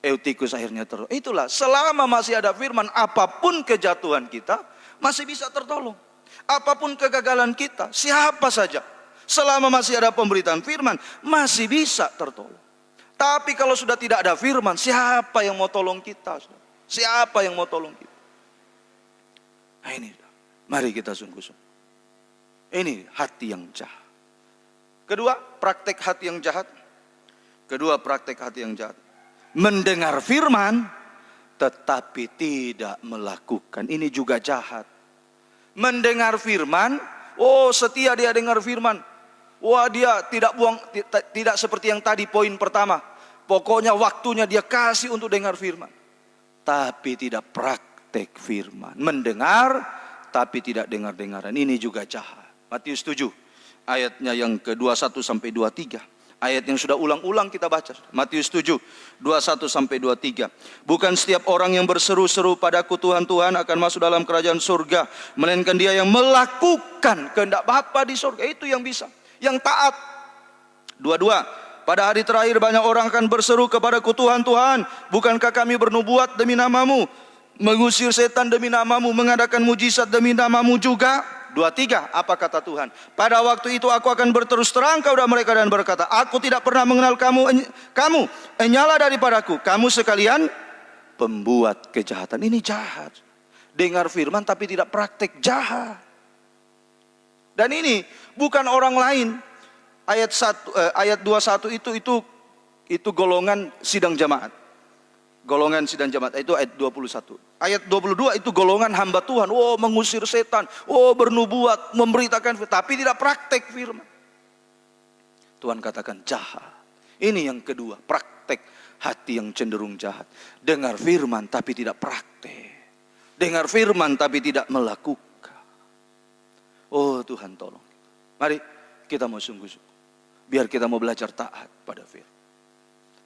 Eutikus akhirnya tertolong. Itulah, selama masih ada firman, apapun kejatuhan kita masih bisa tertolong. Apapun kegagalan kita, siapa saja, selama masih ada pemberitaan firman, masih bisa tertolong. Tapi kalau sudah tidak ada firman, siapa yang mau tolong kita? Siapa yang mau tolong kita? Ini, mari kita sungguh-sungguh. Ini hati yang jahat. Kedua, praktek hati yang jahat. Mendengar firman, tetapi tidak melakukan. Ini juga jahat. Mendengar firman, setia dia dengar firman. Dia tidak seperti yang tadi poin pertama. Pokoknya waktunya dia kasih untuk dengar firman. Tapi tidak praktek firman. Mendengar, tapi tidak dengar-dengaran. Ini juga jahat. Matius 7. Ayatnya yang ke-21 sampai 23. Ayat yang sudah ulang-ulang kita baca. Matius 7, 21 sampai 23. Bukan setiap orang yang berseru-seru padaku Tuhan, Tuhan akan masuk dalam kerajaan surga, melainkan dia yang melakukan kehendak Bapa di surga. Itu yang bisa, yang taat. 22. Pada hari terakhir banyak orang akan berseru kepadaku, Tuhan, Tuhan, bukankah kami bernubuat demi namamu, mengusir setan demi namamu, mengadakan mujizat demi namamu juga? 23, apa kata Tuhan? Pada waktu itu aku akan berterus terang kepada mereka dan berkata, aku tidak pernah mengenal kamu, enyala daripadaku, kamu sekalian pembuat kejahatan. Ini jahat. Dengar firman tapi tidak praktek, jahat. Dan ini bukan orang lain. Ayat 21 itu golongan sidang jamaat. Golongan sidang jamaat itu ayat 21. Ayat 22 itu golongan hamba Tuhan. Mengusir setan, bernubuat, memberitakan, tapi tidak praktek firman. Tuhan katakan jahat. Ini yang kedua, praktek hati yang cenderung jahat. Dengar firman tapi tidak praktek. Dengar firman tapi tidak melakukan. Tuhan tolong. Mari kita mau sungguh-sungguh. Biar kita mau belajar taat pada firman.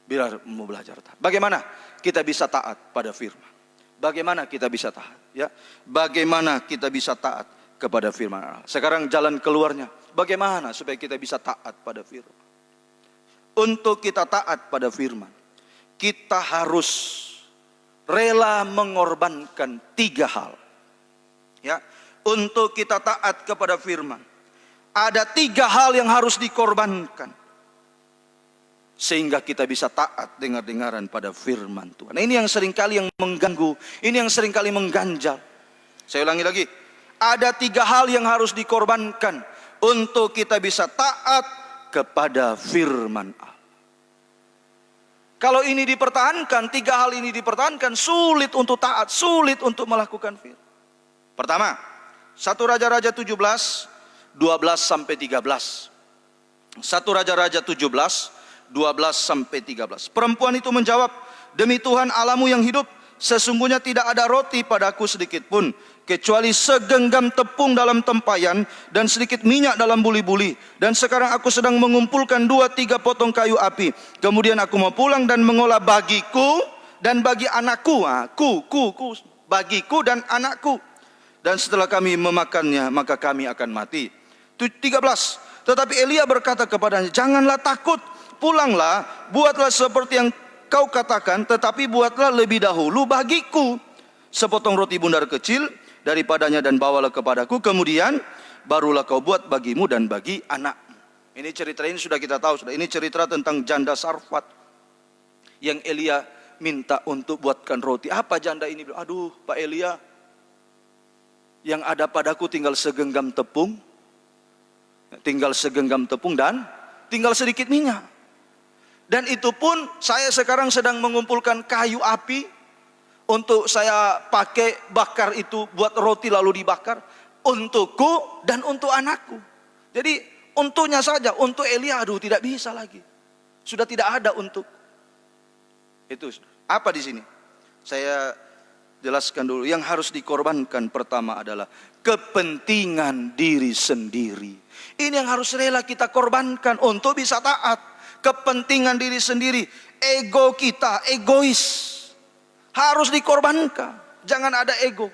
Biar mau belajar taat. Bagaimana kita bisa taat pada firman? Bagaimana kita bisa taat? Ya, bagaimana kita bisa taat kepada firman Allah? Sekarang jalan keluarnya. Bagaimana supaya kita bisa taat pada firman? Untuk kita taat pada firman, kita harus rela mengorbankan 3 hal. Ya, untuk kita taat kepada firman, ada 3 hal yang harus dikorbankan. Sehingga kita bisa taat dengar-dengaran pada firman Tuhan. Nah, ini yang seringkali yang mengganggu. Ini yang seringkali mengganjal. Saya ulangi lagi. Ada 3 hal yang harus dikorbankan untuk kita bisa taat kepada firman Allah. Kalau ini dipertahankan, 3 hal ini dipertahankan, sulit untuk taat, sulit untuk melakukan firman. Pertama, 1 Raja-Raja 17, 12 sampai 13. 1 Raja-Raja 17, 12 sampai 13. Perempuan itu menjawab, demi Tuhan Allahmu yang hidup, sesungguhnya tidak ada roti padaku sedikit pun, kecuali segenggam tepung dalam tempayan dan sedikit minyak dalam buli-buli. Dan sekarang aku sedang mengumpulkan 2-3 potong kayu api. Kemudian aku mau pulang dan mengolah bagiku dan bagi anakku. Bagiku dan anakku. Dan setelah kami memakannya, maka kami akan mati. 13. Tetapi Elia berkata kepadanya, janganlah takut, pulanglah, buatlah seperti yang kau katakan, tetapi buatlah lebih dahulu bagiku sepotong roti bundar kecil daripadanya dan bawalah kepadaku, kemudian barulah kau buat bagimu dan bagi anakmu. Ini cerita ini sudah kita tahu, sudah. Ini cerita tentang janda Sarfat yang Elia minta untuk buatkan roti. Apa janda ini? Aduh Pak Elia, yang ada padaku tinggal segenggam tepung, dan tinggal sedikit minyak. Dan itu pun saya sekarang sedang mengumpulkan kayu api untuk saya pakai bakar itu, buat roti lalu dibakar untukku dan untuk anakku. Jadi untuknya saja, untuk Elia aduh tidak bisa lagi. Sudah tidak ada untuk. Itu apa di sini? Saya jelaskan dulu. Yang harus dikorbankan pertama adalah kepentingan diri sendiri. Ini yang harus rela kita korbankan untuk bisa taat. Kepentingan diri sendiri, ego kita, egois, harus dikorbankan. Jangan ada ego.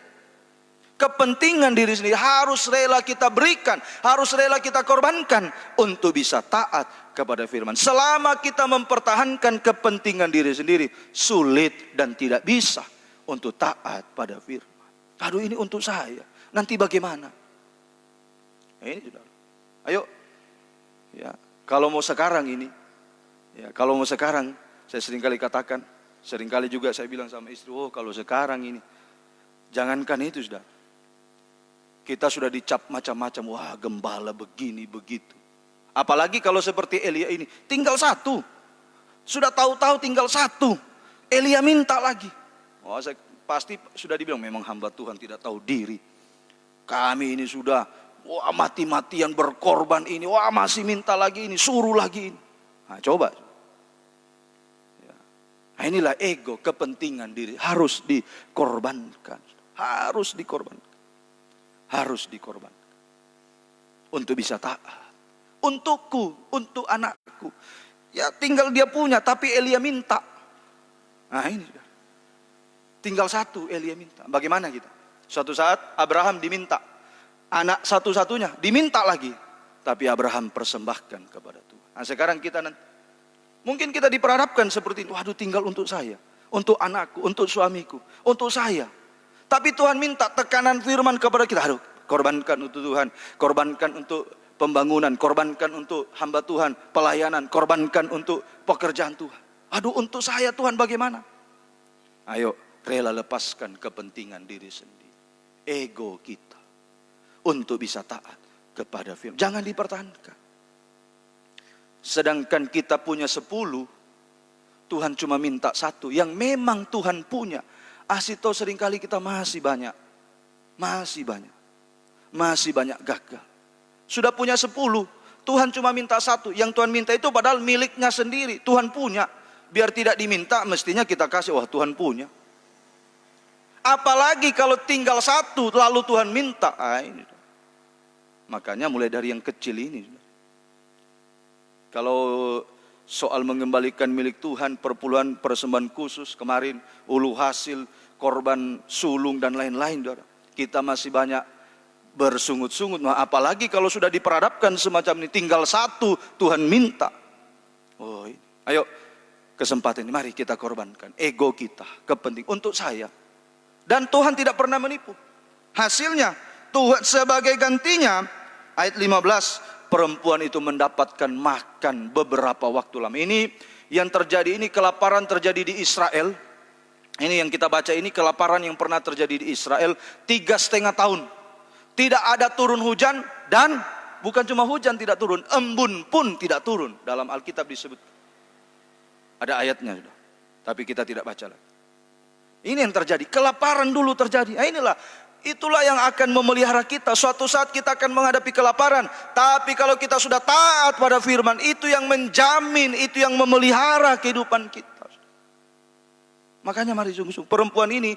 Kepentingan diri sendiri harus rela kita berikan, harus rela kita korbankan untuk bisa taat kepada firman. Selama kita mempertahankan kepentingan diri sendiri, sulit dan tidak bisa untuk taat pada firman. Aduh ini untuk saya, nanti bagaimana? Ini sudah. Ayo, ya kalau mau sekarang ini, ya kalau mau sekarang, saya seringkali katakan, seringkali juga saya bilang sama istri, oh kalau sekarang ini, jangankan itu sudah. Kita sudah dicap macam-macam, wah gembala begini begitu. Apalagi kalau seperti Elia ini, tinggal 1. Sudah tahu-tahu tinggal 1. Elia minta lagi. Oh, saya pasti sudah dibilang memang hamba Tuhan tidak tahu diri. Kami ini sudah wah mati-matian berkorban ini, wah masih minta lagi ini, suruh lagi ini. Nah, coba. Ya. Nah, inilah ego, kepentingan diri harus dikorbankan, harus dikorbankan, harus dikorbankan untuk bisa taat. Untukku, untuk anakku. Ya tinggal dia punya, tapi Elia minta. Nah ini sudah. Tinggal 1 Elia minta. Bagaimana kita? Suatu saat Abraham diminta. Anak satu-satunya diminta lagi. Tapi Abraham persembahkan kepada Tuhan. Nah sekarang kita nanti. Mungkin kita diperhadapkan seperti itu. Waduh tinggal untuk saya. Untuk anakku, untuk suamiku. Untuk saya. Tapi Tuhan minta tekanan firman kepada kita. Aduh korbankan untuk Tuhan. Korbankan untuk pembangunan. Korbankan untuk hamba Tuhan. Pelayanan. Korbankan untuk pekerjaan Tuhan. Aduh untuk saya Tuhan bagaimana? Ayo rela lepaskan kepentingan diri sendiri. Ego kita. Untuk bisa taat kepada firman. Jangan dipertahankan. Sedangkan kita punya 10. Tuhan cuma minta 1. Yang memang Tuhan punya. Asito seringkali kita masih banyak. Masih banyak gagal. Sudah punya 10. Tuhan cuma minta 1. Yang Tuhan minta itu padahal miliknya sendiri. Tuhan punya. Biar tidak diminta mestinya kita kasih. Wah Tuhan punya. Apalagi kalau tinggal 1 lalu Tuhan minta. Ini. Makanya mulai dari yang kecil ini. Kalau soal mengembalikan milik Tuhan, perpuluhan persembahan khusus kemarin, ulu hasil, korban sulung dan lain-lain. Kita masih banyak bersungut-sungut. Nah, apalagi kalau sudah diperhadapkan semacam ini, tinggal 1 Tuhan minta. Oh, ayo kesempatan ini mari kita korbankan ego kita, kepentingan untuk saya. Dan Tuhan tidak pernah menipu. Hasilnya Tuhan sebagai gantinya, ayat 15, perempuan itu mendapatkan makan beberapa waktu lama. Ini yang terjadi, ini kelaparan terjadi di Israel. Ini yang kita baca, ini kelaparan yang pernah terjadi di Israel 3,5 tahun. Tidak ada turun hujan, dan bukan cuma hujan tidak turun, embun pun tidak turun. Dalam Alkitab disebut. Ada ayatnya sudah. Tapi kita tidak baca lagi. Ini yang terjadi, kelaparan dulu terjadi. Itulah yang akan memelihara kita. Suatu saat kita akan menghadapi kelaparan. Tapi kalau kita sudah taat pada firman, itu yang menjamin, itu yang memelihara kehidupan kita. Makanya mari sungguh-sungguh, perempuan ini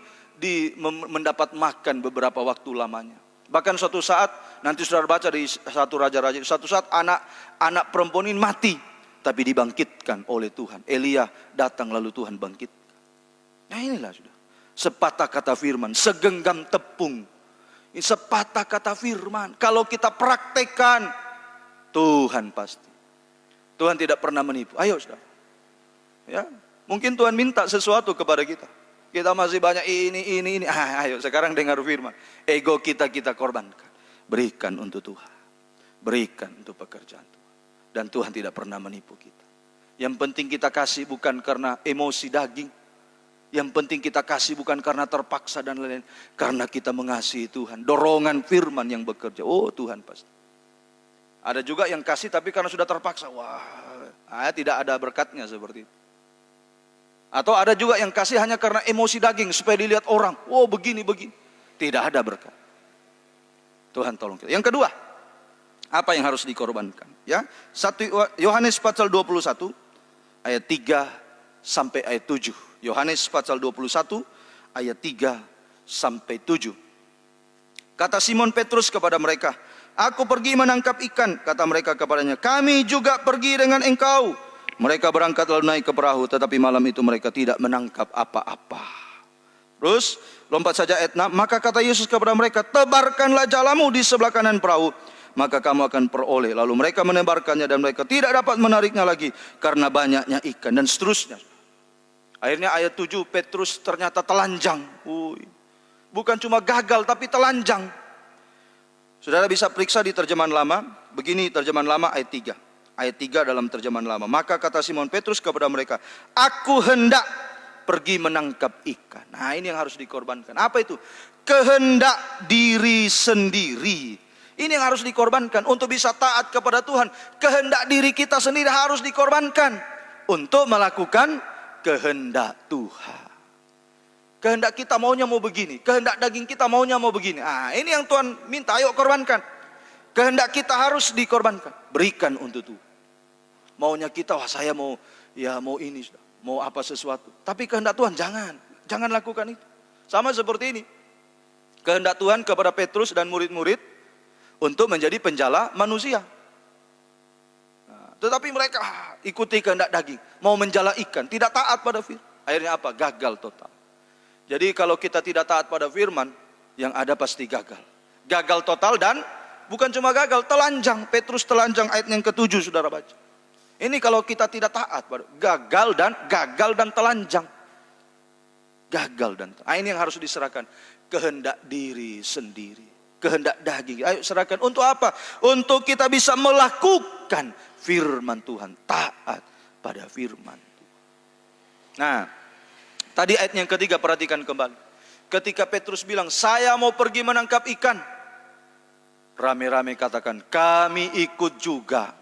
mendapat makan beberapa waktu lamanya. Bahkan suatu saat, nanti saudara baca di satu Raja-Raja, suatu saat anak perempuan ini mati. Tapi dibangkitkan oleh Tuhan. Elia datang lalu Tuhan bangkitkan. Nah inilah sudah. Sepatah kata firman, segenggam tepung. Ini sepatah kata firman. Kalau kita praktekkan, Tuhan pasti. Tuhan tidak pernah menipu. Ayo saudara. Ya, mungkin Tuhan minta sesuatu kepada kita. Kita masih banyak ini. Ayo sekarang dengar firman. Ego kita korbankan. Berikan untuk Tuhan. Berikan untuk pekerjaan Tuhan. Dan Tuhan tidak pernah menipu kita. Yang penting kita kasih bukan karena emosi daging. Yang penting kita kasih bukan karena terpaksa dan lain-lain. Karena kita mengasihi Tuhan. Dorongan firman yang bekerja. Oh Tuhan pasti. Ada juga yang kasih tapi karena sudah terpaksa. Tidak ada berkatnya seperti itu. Atau ada juga yang kasih hanya karena emosi daging. Supaya dilihat orang. Oh begini. Tidak ada berkat. Tuhan tolong kita. Yang kedua. Apa yang harus dikorbankan? Ya, 1 Yohanes pasal 21. Ayat 3 sampai ayat 7. Yohanes pasal 21 ayat 3 sampai 7. Kata Simon Petrus kepada mereka, "Aku pergi menangkap ikan." Kata mereka kepadanya, "Kami juga pergi dengan engkau." Mereka berangkat lalu naik ke perahu, tetapi malam itu mereka tidak menangkap apa-apa. Terus lompat saja ayat 6. Maka kata Yesus kepada mereka, "Tebarkanlah jalamu di sebelah kanan perahu, maka kamu akan peroleh." Lalu mereka menebarkannya dan mereka tidak dapat menariknya lagi karena banyaknya ikan, dan seterusnya. Akhirnya ayat 7, Petrus ternyata telanjang. Bukan cuma gagal tapi telanjang. Saudara bisa periksa di terjemahan lama. Begini terjemahan lama ayat 3. Ayat 3 dalam terjemahan lama. Maka kata Simon Petrus kepada mereka, "Aku hendak pergi menangkap ikan." Nah ini yang harus dikorbankan. Apa itu? Kehendak diri sendiri. Ini yang harus dikorbankan untuk bisa taat kepada Tuhan. Kehendak diri kita sendiri harus dikorbankan untuk melakukan kehendak Tuhan. Kehendak kita maunya mau begini. Kehendak daging kita maunya mau begini. Ini yang Tuhan minta, ayo korbankan. Kehendak kita harus dikorbankan. Berikan untuk Tuhan. Maunya kita, saya mau ini, mau apa sesuatu. Tapi kehendak Tuhan jangan lakukan itu. Sama seperti ini. Kehendak Tuhan kepada Petrus dan murid-murid untuk menjadi penjala manusia. Tetapi mereka ikuti kehendak daging. Mau menjala ikan. Tidak taat pada firman. Akhirnya apa? Gagal total. Jadi kalau kita tidak taat pada firman, yang ada pasti gagal. Gagal total dan bukan cuma gagal, telanjang. Petrus telanjang ayat yang ke-7 saudara baca. Ini kalau kita tidak taat pada gagal dan telanjang. Gagal dan ini yang harus diserahkan. Kehendak diri sendiri. Kehendak daging. Ayo serahkan. Untuk apa? Untuk kita bisa melakukan firman Tuhan. Taat pada firman Tuhan. Nah, tadi ayat yang ketiga perhatikan kembali. Ketika Petrus bilang, "Saya mau pergi menangkap ikan." Rame-rame katakan, "Kami ikut juga."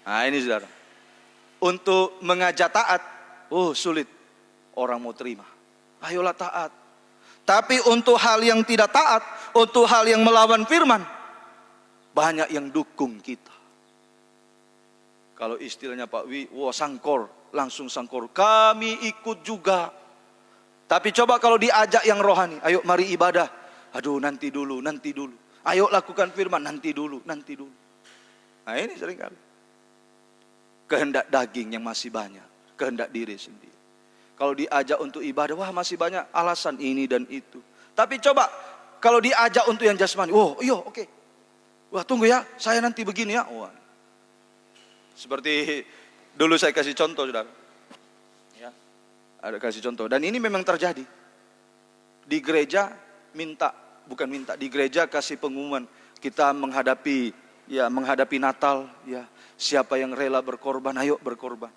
Nah ini saudara. Untuk mengajak taat, sulit. Orang mau terima. Ayolah taat. Tapi untuk hal yang tidak taat, untuk hal yang melawan firman, banyak yang dukung kita. Kalau istilahnya Pak Wi, sangkor, langsung sangkor. Kami ikut juga. Tapi coba kalau diajak yang rohani, ayo mari ibadah. Aduh nanti dulu. Ayo lakukan firman, nanti dulu. Nah ini seringkali. Kehendak daging yang masih banyak. Kehendak diri sendiri. Kalau diajak untuk ibadah, masih banyak alasan ini dan itu. Tapi coba, kalau diajak untuk yang jasmani, oke. Tunggu ya, saya nanti begini ya. Seperti dulu saya kasih contoh, saudara. Ya, ada kasih contoh. Dan ini memang terjadi. Di gereja di gereja kasih pengumuman. Kita menghadapi Natal, siapa yang rela berkorban, ayo berkorban.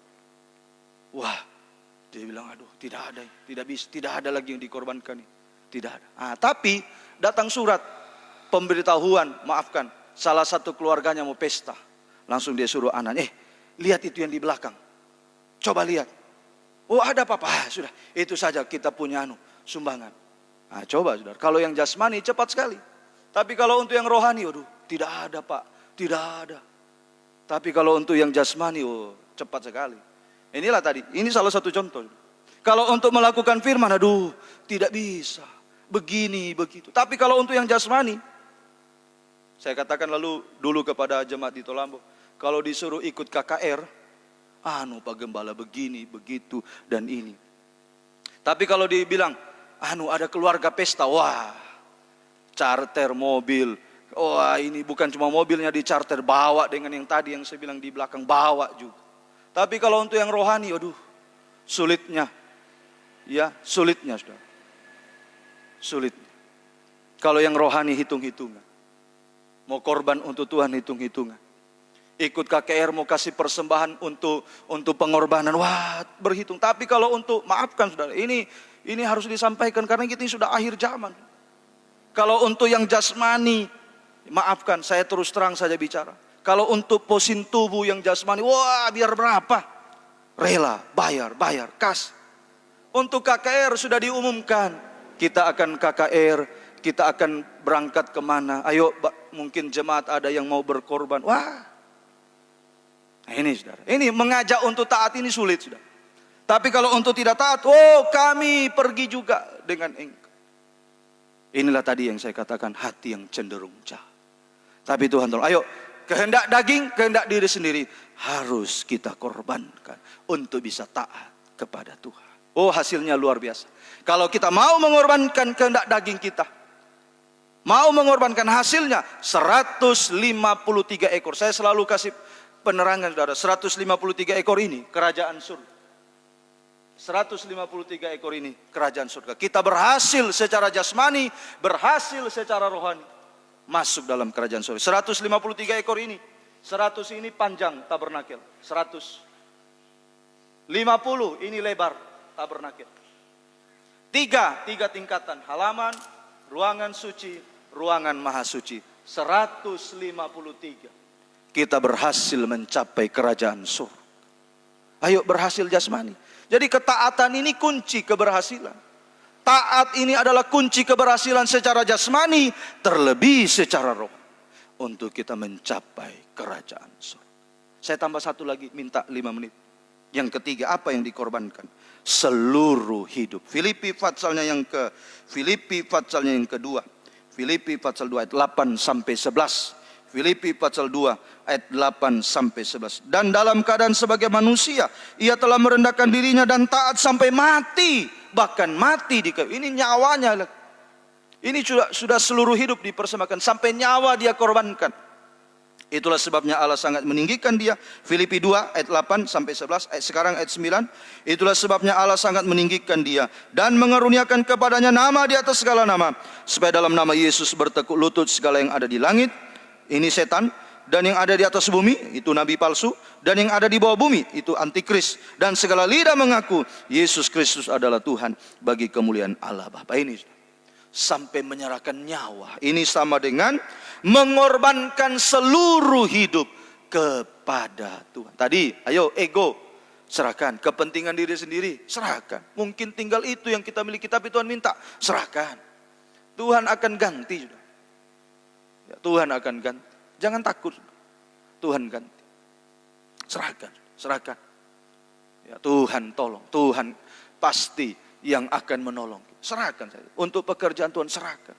Dia bilang, tidak ada lagi yang dikorbankan. Tidak ada. Tapi datang surat pemberitahuan, salah satu keluarganya mau pesta. Langsung dia suruh anaknya, lihat itu yang di belakang. Coba lihat. Oh ada apa-apa, sudah itu saja kita punya sumbangan. Nah, coba saudara, kalau yang jasmani cepat sekali. Tapi kalau untuk yang rohani, waduh, tidak ada Pak, tidak ada. Tapi kalau untuk yang jasmani, oh cepat sekali. Inilah tadi, ini salah satu contoh. Kalau untuk melakukan firman, aduh, tidak bisa. Begini, begitu. Tapi kalau untuk yang jasmani, saya katakan lalu dulu kepada jemaat di Tolambo, kalau disuruh ikut KKR, Pak Gembala begini, begitu, dan ini. Tapi kalau dibilang, ada keluarga pesta, wah, charter mobil, wah ini bukan cuma mobilnya di charter, bawa dengan yang tadi yang saya bilang di belakang, bawa juga. Tapi kalau untuk yang rohani, aduh, sulitnya, ya sulitnya sudah, sulit. Kalau yang rohani hitung-hitungan. Mau korban untuk Tuhan hitung-hitungan. Ikut KKR mau kasih persembahan untuk pengorbanan. Wah berhitung. Tapi kalau untuk, maafkan saudara, ini harus disampaikan karena kita ini sudah akhir zaman. Kalau untuk yang jasmani, maafkan saya terus terang saja bicara. Kalau untuk posin tubuh yang jasmani, wah biar berapa? Rela, bayar, kas. Untuk KKR sudah diumumkan. Kita akan KKR. Kita akan berangkat kemana? Ayo, mungkin jemaat ada yang mau berkorban. Wah, nah ini saudara. Ini mengajak untuk taat ini sulit sudah. Tapi kalau untuk tidak taat, oh kami pergi juga dengan engkau. Inilah tadi yang saya katakan, hati yang cenderung jahat. Tapi Tuhan tolong, ayo, kehendak daging, kehendak diri sendiri harus kita korbankan untuk bisa taat kepada Tuhan. Oh hasilnya luar biasa. Kalau kita mau mengorbankan kehendak daging kita, mau mengorbankan hasilnya 153 ekor. Saya selalu kasih penerangan saudara, 153 ekor ini kerajaan surga. 153 ekor ini kerajaan surga. Kita berhasil secara jasmani, berhasil secara rohani masuk dalam kerajaan surga. 153 ekor ini, 100 ini panjang tabernakel, 150 ini lebar tabernakel. Tiga tingkatan, halaman, ruangan suci, ruangan maha suci. 153. Kita berhasil mencapai kerajaan surga. Ayo berhasil jasmani. Jadi ketaatan ini kunci keberhasilan. Taat ini adalah kunci keberhasilan secara jasmani, terlebih secara roh. Untuk kita mencapai kerajaan surga. Saya tambah satu lagi, minta 5 menit. Yang ketiga, apa yang dikorbankan? Seluruh hidup. Filipi patsalnya yang kedua. Filipi pasal 2 ayat 8 sampai 11. Filipi pasal 2 ayat 8 sampai 11. Dan dalam keadaan sebagai manusia, ia telah merendahkan dirinya dan taat sampai mati, bahkan mati di kayu. Ini nyawanya. Ini sudah seluruh hidup dipersembahkan, sampai nyawa dia korbankan. Itulah sebabnya Allah sangat meninggikan dia. Filipi 2 ayat 8 sampai 11, sekarang ayat 9. Itulah sebabnya Allah sangat meninggikan dia dan mengaruniakan kepadanya nama di atas segala nama, supaya dalam nama Yesus bertekuk lutut segala yang ada di langit, ini setan, dan yang ada di atas bumi, itu nabi palsu, dan yang ada di bawah bumi, itu antikris, dan segala lidah mengaku Yesus Kristus adalah Tuhan, bagi kemuliaan Allah Bapa. Ini sampai menyerahkan nyawa. Ini sama dengan mengorbankan seluruh hidup kepada Tuhan. Tadi, ayo ego, serahkan. Kepentingan diri sendiri, serahkan. Mungkin tinggal itu yang kita miliki, tapi Tuhan minta, serahkan. Tuhan akan ganti. Ya, Tuhan akan ganti. Jangan takut. Tuhan ganti. Serahkan. Ya, Tuhan tolong. Tuhan pasti yang akan menolong. Serahkan saja. Untuk pekerjaan Tuhan serahkan.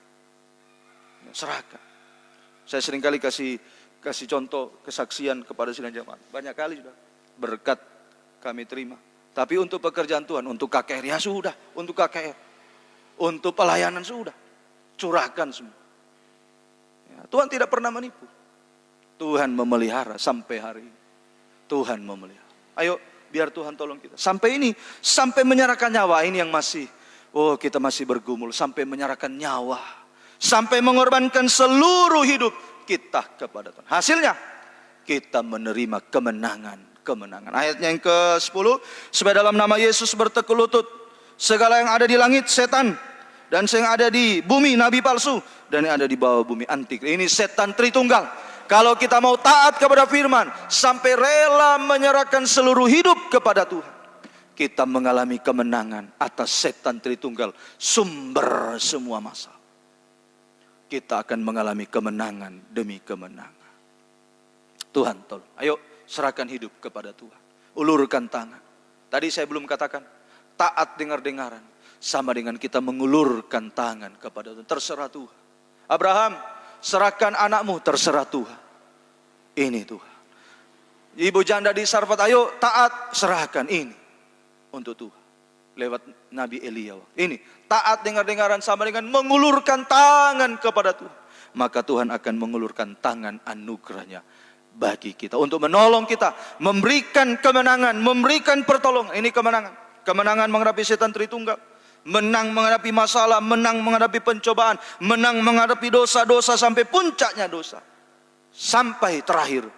Ya, serahkan. Saya seringkali kasih contoh kesaksian kepada sidang jemaat. Banyak kali sudah berkat kami terima. Tapi untuk pekerjaan Tuhan, untuk KKR ya sudah, untuk KKR, untuk pelayanan sudah, curahkan semua. Ya, Tuhan tidak pernah menipu. Tuhan memelihara sampai hari ini. Tuhan memelihara. Ayo biar Tuhan tolong kita. Sampai menyerahkan nyawa ini yang masih. Oh kita masih bergumul sampai menyerahkan nyawa. Sampai mengorbankan seluruh hidup kita kepada Tuhan. Hasilnya kita menerima kemenangan. Ayatnya yang ke-10. Supaya dalam nama Yesus bertekuk lutut segala yang ada di langit, setan. Dan yang ada di bumi, nabi palsu. Dan yang ada di bawah bumi, antikris. Ini setan Tritunggal. Kalau kita mau taat kepada firman, sampai rela menyerahkan seluruh hidup kepada Tuhan. kita mengalami kemenangan atas setan Tritunggal, sumber semua masalah. Kita akan mengalami kemenangan demi kemenangan. Tuhan tolong, ayo serahkan hidup kepada Tuhan. Ulurkan tangan. Tadi saya belum katakan, taat dengar-dengaran sama dengan kita mengulurkan tangan kepada Tuhan. Terserah Tuhan. Abraham, serahkan anakmu, terserah Tuhan. Ini Tuhan. Ibu janda di Sarfat, ayo taat, serahkan ini untuk Tuhan. Lewat Nabi Elia. Ini taat dengar-dengaran sama dengan mengulurkan tangan kepada Tuhan. Maka Tuhan akan mengulurkan tangan anugerahnya bagi kita untuk menolong kita, memberikan kemenangan, memberikan pertolongan. Ini kemenangan. Kemenangan menghadapi setan Tritunggal, menang menghadapi masalah, menang menghadapi pencobaan, menang menghadapi dosa-dosa sampai puncaknya dosa. Sampai terakhir,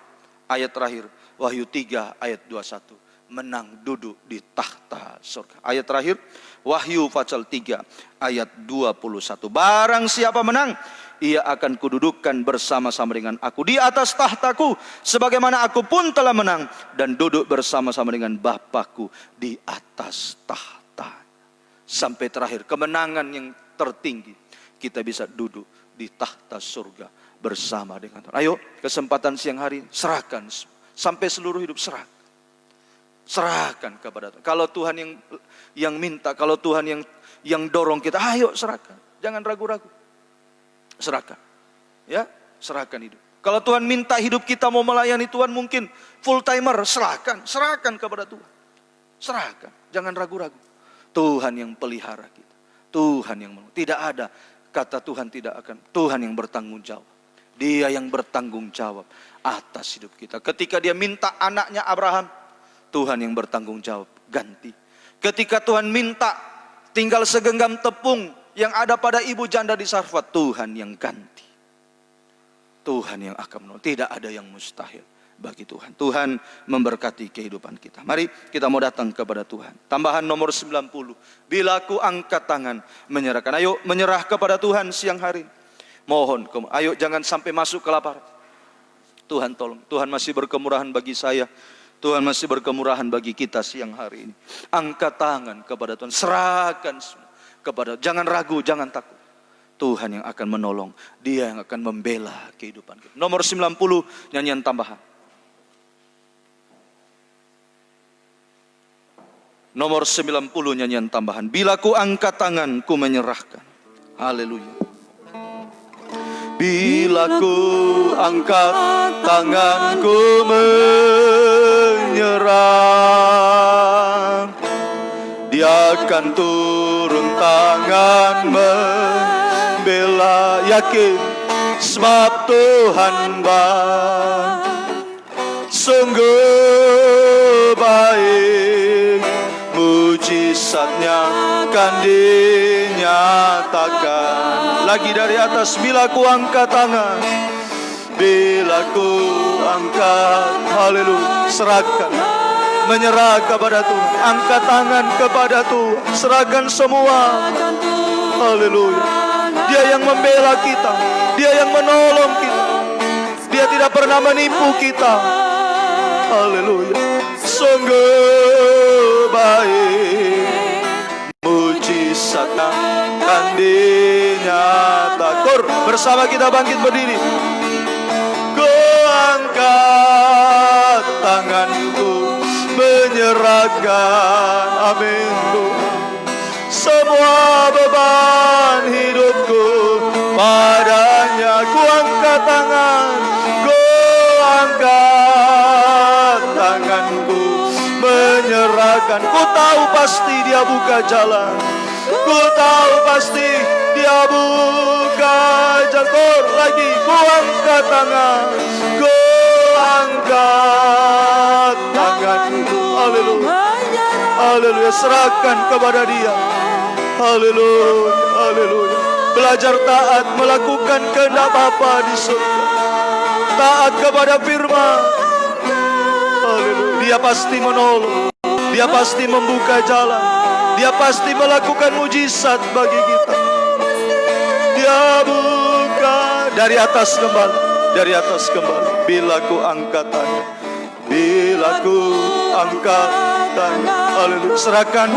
ayat terakhir, Wahyu 3 ayat 21. Menang duduk di tahta surga. Ayat terakhir, Wahyu pasal 3 ayat 21. Barang siapa menang, ia akan kududukan bersama-sama dengan aku di atas tahtaku, sebagaimana aku pun telah menang dan duduk bersama-sama dengan Bapakku di atas tahta. Sampai terakhir, kemenangan yang tertinggi, kita bisa duduk di tahta surga bersama dengan Tuhan. Ayo, kesempatan siang hari, serahkan sampai seluruh hidup, serahkan kepada Tuhan. Kalau Tuhan yang minta, kalau Tuhan yang dorong kita, ayo serahkan. Jangan ragu-ragu. Serahkan. Ya, serahkan hidup. Kalau Tuhan minta hidup kita mau melayani Tuhan, mungkin full timer, serahkan kepada Tuhan. Serahkan, jangan ragu-ragu. Tuhan yang pelihara kita. Tuhan yang tidak ada kata Tuhan tidak akan. Tuhan yang bertanggung jawab. Dia yang bertanggung jawab atas hidup kita. Ketika dia minta anaknya Abraham, Tuhan yang bertanggung jawab, ganti. Ketika Tuhan minta tinggal segenggam tepung yang ada pada ibu janda di Sarfat, Tuhan yang ganti. Tuhan yang akan menolong. Tidak ada yang mustahil bagi Tuhan. Tuhan memberkati kehidupan kita. Mari kita mau datang kepada Tuhan. Tambahan nomor 90. Bila aku angkat tangan menyerahkan. Ayo menyerah kepada Tuhan siang hari. Mohon, ayo jangan sampai masuk ke lapar. Tuhan tolong. Tuhan masih berkemurahan bagi saya. Tuhan masih berkemurahan bagi kita siang hari ini. Angkat tangan kepada Tuhan. Serahkan semua kepada. Jangan ragu, jangan takut. Tuhan yang akan menolong. Dia yang akan membela kehidupan kita. Nomor 90, nyanyian tambahan. Nomor 90, nyanyian tambahan. Bila ku angkat tangan, ku menyerahkan. Haleluya. Bila ku angkat tanganku menyerah, Dia akan turun tangan membela. Yakin sebab Tuhan baik, sungguh baik, mujizatnya akan dinyatakan. Lagi dari atas, bila ku angkat tangan, bila ku angkat, haleluya, serahkan, menyerah kepada Tuhan, angkat tangan kepada Tuhan, serahkan semua, haleluya. Dia yang membela kita, Dia yang menolong kita, Dia tidak pernah menipu kita, haleluya. Sungguh baik, mujizatnya akan dinyatakan. Bersama kita bangkit berdiri. Ku angkat tanganku menyerahkan, amin, semua beban hidupku padanya. Ku angkat tangan, ku angkat tanganku menyerahkan. Ku tahu pasti Dia buka jalan, ku tahu pasti Dia buka jalan. Lagi ku angkat tangan, ku angkat tanganku, haleluya, haleluya, serahkan kepada Dia, haleluya, haleluya. Belajar taat, melakukan kehendak Bapa di surga, taat kepada firman, haleluya. Dia pasti menolong, Dia pasti membuka jalan, Dia pasti melakukan mujizat bagi kita. Dia buka dari atas kembali, dari atas kembali. Bila ku angkat tangan, bila ku angkat tangan. Haleluya. Serahkan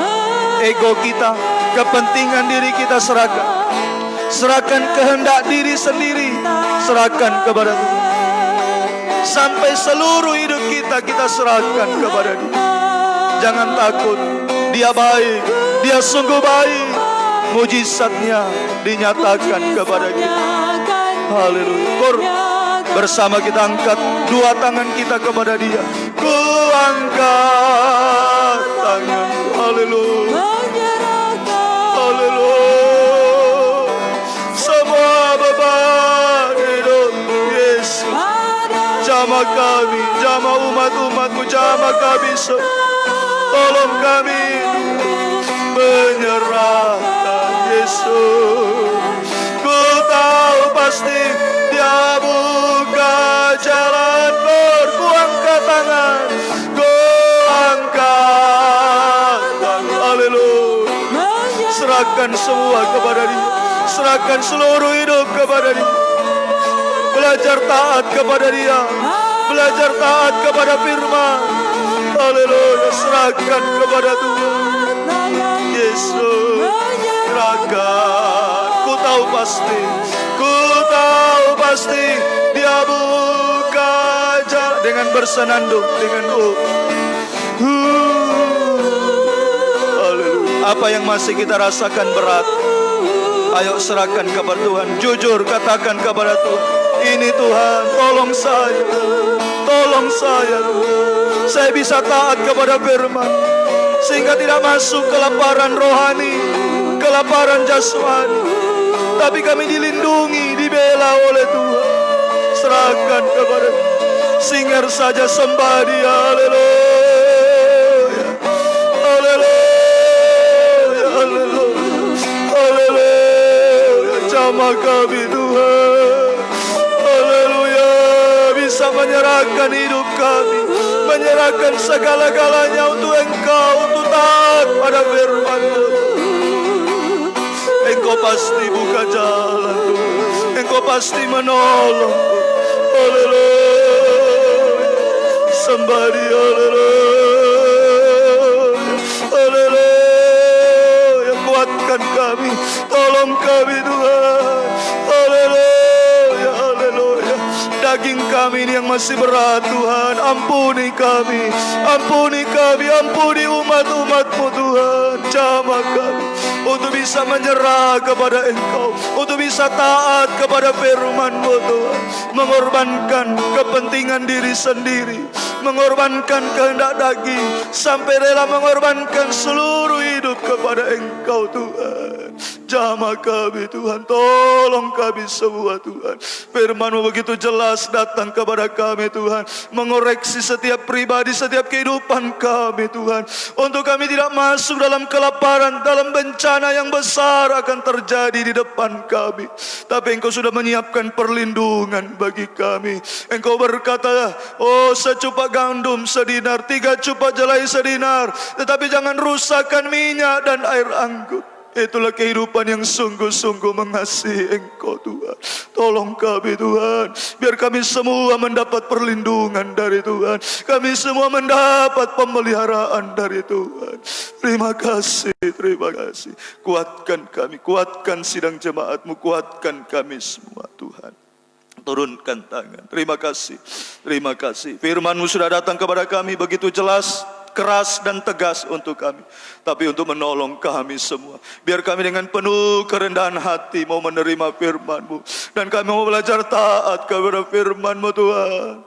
ego kita, kepentingan diri kita serahkan. Serahkan kehendak diri sendiri, serahkan kepada Tuhan. Sampai seluruh hidup kita serahkan kepada Dia. Jangan takut, Dia baik, Dia sungguh baik. Mujizatnya dinyatakan kepada kita. Haleluya. Bersama kita angkat dua tangan kita kepada Dia. Ku angkat tangan. Haleluya. Haleluya. Semua beban hidup Yesus. Jamah kami, jamah umat-umatmu, jamah kami semua. Tolong kami menyerahkan Yesus. Ku tahu pasti Dia buka jalan. Lord, ku angkat tangan, ku angkat tangan. Haleluya. Serahkan semua kepada Dia. Serahkan seluruh hidup kepada Dia. Belajar taat kepada Dia. Belajar taat kepada firman. Haleluya. Serahkan kepada Tuhan. Yesus, serahkan. Ku tahu pasti, ku tahu pasti Dia buka jalan. Dengan bersenandung, dengan haleluya. Apa yang masih kita rasakan berat, ayo serahkan kepada Tuhan. Jujur katakan kepada Tuhan, ini Tuhan, tolong saya. Tolong saya. Saya bisa taat kepada firman, sehingga tidak masuk kelaparan rohani, kelaparan jasmani. Tapi kami dilindungi, dibela oleh Tuhan. Serahkan kepada singer saja sembah Dia. Haleluya. Haleluya. Haleluya. Haleluya. Jamah kami Tuhan. Haleluya. Bisa menyerahkan hidup kami, menyerahkan segala-galanya untuk Engkau, untuk taat pada firman-Mu. Engkau pasti buka jalan, Engkau pasti menolong. Haleluya. Sembah Dia. Haleluya. Haleluya. Kuatkan kami, tolong kami Tuhan. Haleluya. Haleluya. Daging kami ini yang masih berat Tuhan, ampuni kami, ampuni kami, ampuni umat-umat-Mu Tuhan. Jamah kami untuk bisa menyerah kepada Engkau, untuk bisa taat kepada firman-Mu Tuhan. Mengorbankan kepentingan diri sendiri, mengorbankan kehendak daging, sampai rela mengorbankan seluruh hidup kepada Engkau Tuhan. Jamah kami Tuhan, tolong kami semua Tuhan. Firman-Mu begitu jelas datang kepada kami Tuhan, mengoreksi setiap pribadi, setiap kehidupan kami Tuhan, untuk kami tidak masuk dalam kelaparan, dalam bencana yang besar akan terjadi di depan kami. Tapi Engkau sudah menyiapkan perlindungan bagi kami. Engkau berkata, oh secupak gandum sedinar, 3 cupak jelai sedinar, tetapi jangan rusakkan minyak dan air anggur. Itulah kehidupan yang sungguh-sungguh mengasihi Engkau Tuhan. Tolong kami Tuhan, biar kami semua mendapat perlindungan dari Tuhan. Kami semua mendapat pemeliharaan dari Tuhan. Terima kasih, terima kasih. Kuatkan kami, kuatkan sidang jemaat-Mu, kuatkan kami semua Tuhan. Turunkan tangan. Terima kasih, terima kasih. Firman-Mu sudah datang kepada kami begitu jelas, keras dan tegas untuk kami, tapi untuk menolong kami semua. Biar kami dengan penuh kerendahan hati mau menerima firman-Mu, dan kami mau belajar taat kepada firman-Mu Tuhan.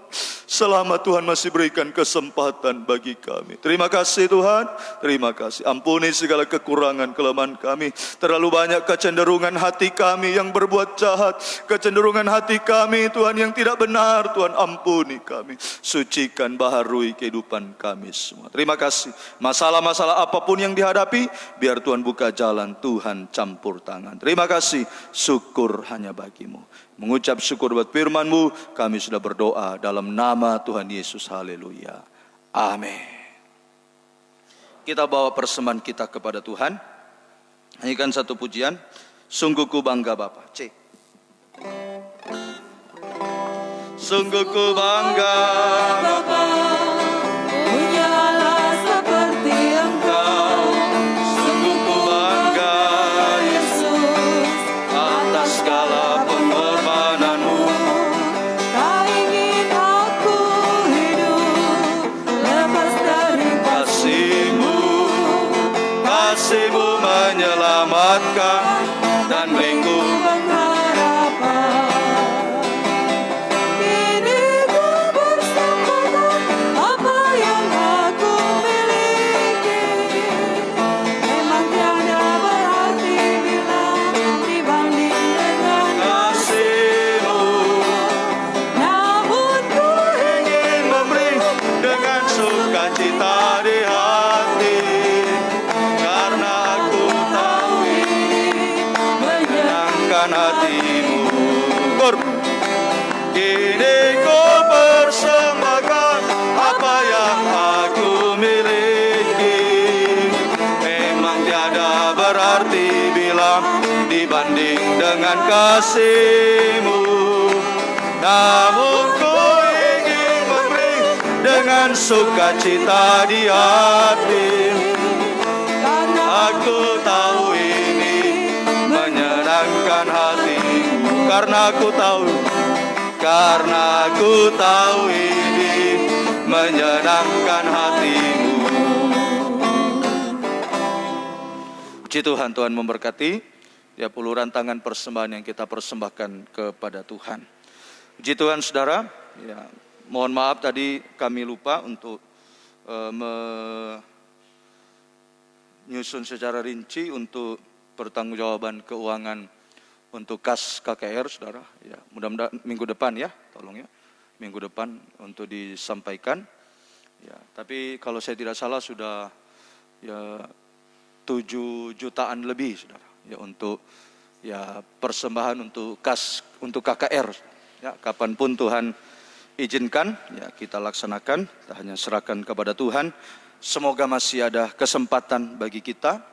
Selama Tuhan masih berikan kesempatan bagi kami. Terima kasih Tuhan, terima kasih. Ampuni segala kekurangan kelemahan kami. Terlalu banyak kecenderungan hati kami yang berbuat jahat, kecenderungan hati kami Tuhan yang tidak benar. Tuhan ampuni kami, sucikan, baharui kehidupan kami semua. Terima kasih. Masalah-masalah apapun yang dihadapi, biar Tuhan buka jalan, Tuhan campur tangan. Terima kasih, syukur hanya bagi-Mu. Mengucap syukur buat firman-Mu, kami sudah berdoa dalam nama Tuhan Yesus. Haleluya. Amin. Kita bawa persembahan kita kepada Tuhan. Nyanyikan satu pujian. Sungguh ku bangga Bapa. C. Sungguh ku bangga Bapa. sebanding dengan kasih-Mu. Namun ku ingin memberi dengan sukacita di hati. Aku tahu ini menyenangkan hatimu, karena aku tahu ini menyenangkan hatimu. Puji Tuhan, Tuhan memberkati tiap uluran tangan persembahan yang kita persembahkan kepada Tuhan. Puji Tuhan, saudara. Ya, mohon maaf tadi kami lupa untuk menyusun secara rinci untuk pertanggungjawaban keuangan untuk kas KKR, saudara. Ya, mudah-mudahan minggu depan ya, tolong ya, minggu depan untuk disampaikan. Ya, tapi kalau saya tidak salah sudah ya 7 jutaan lebih, saudara. Ya, untuk ya persembahan untuk kas untuk KKR. Ya, kapanpun Tuhan izinkan, ya kita laksanakan. Kita hanya serahkan kepada Tuhan. Semoga masih ada kesempatan bagi kita.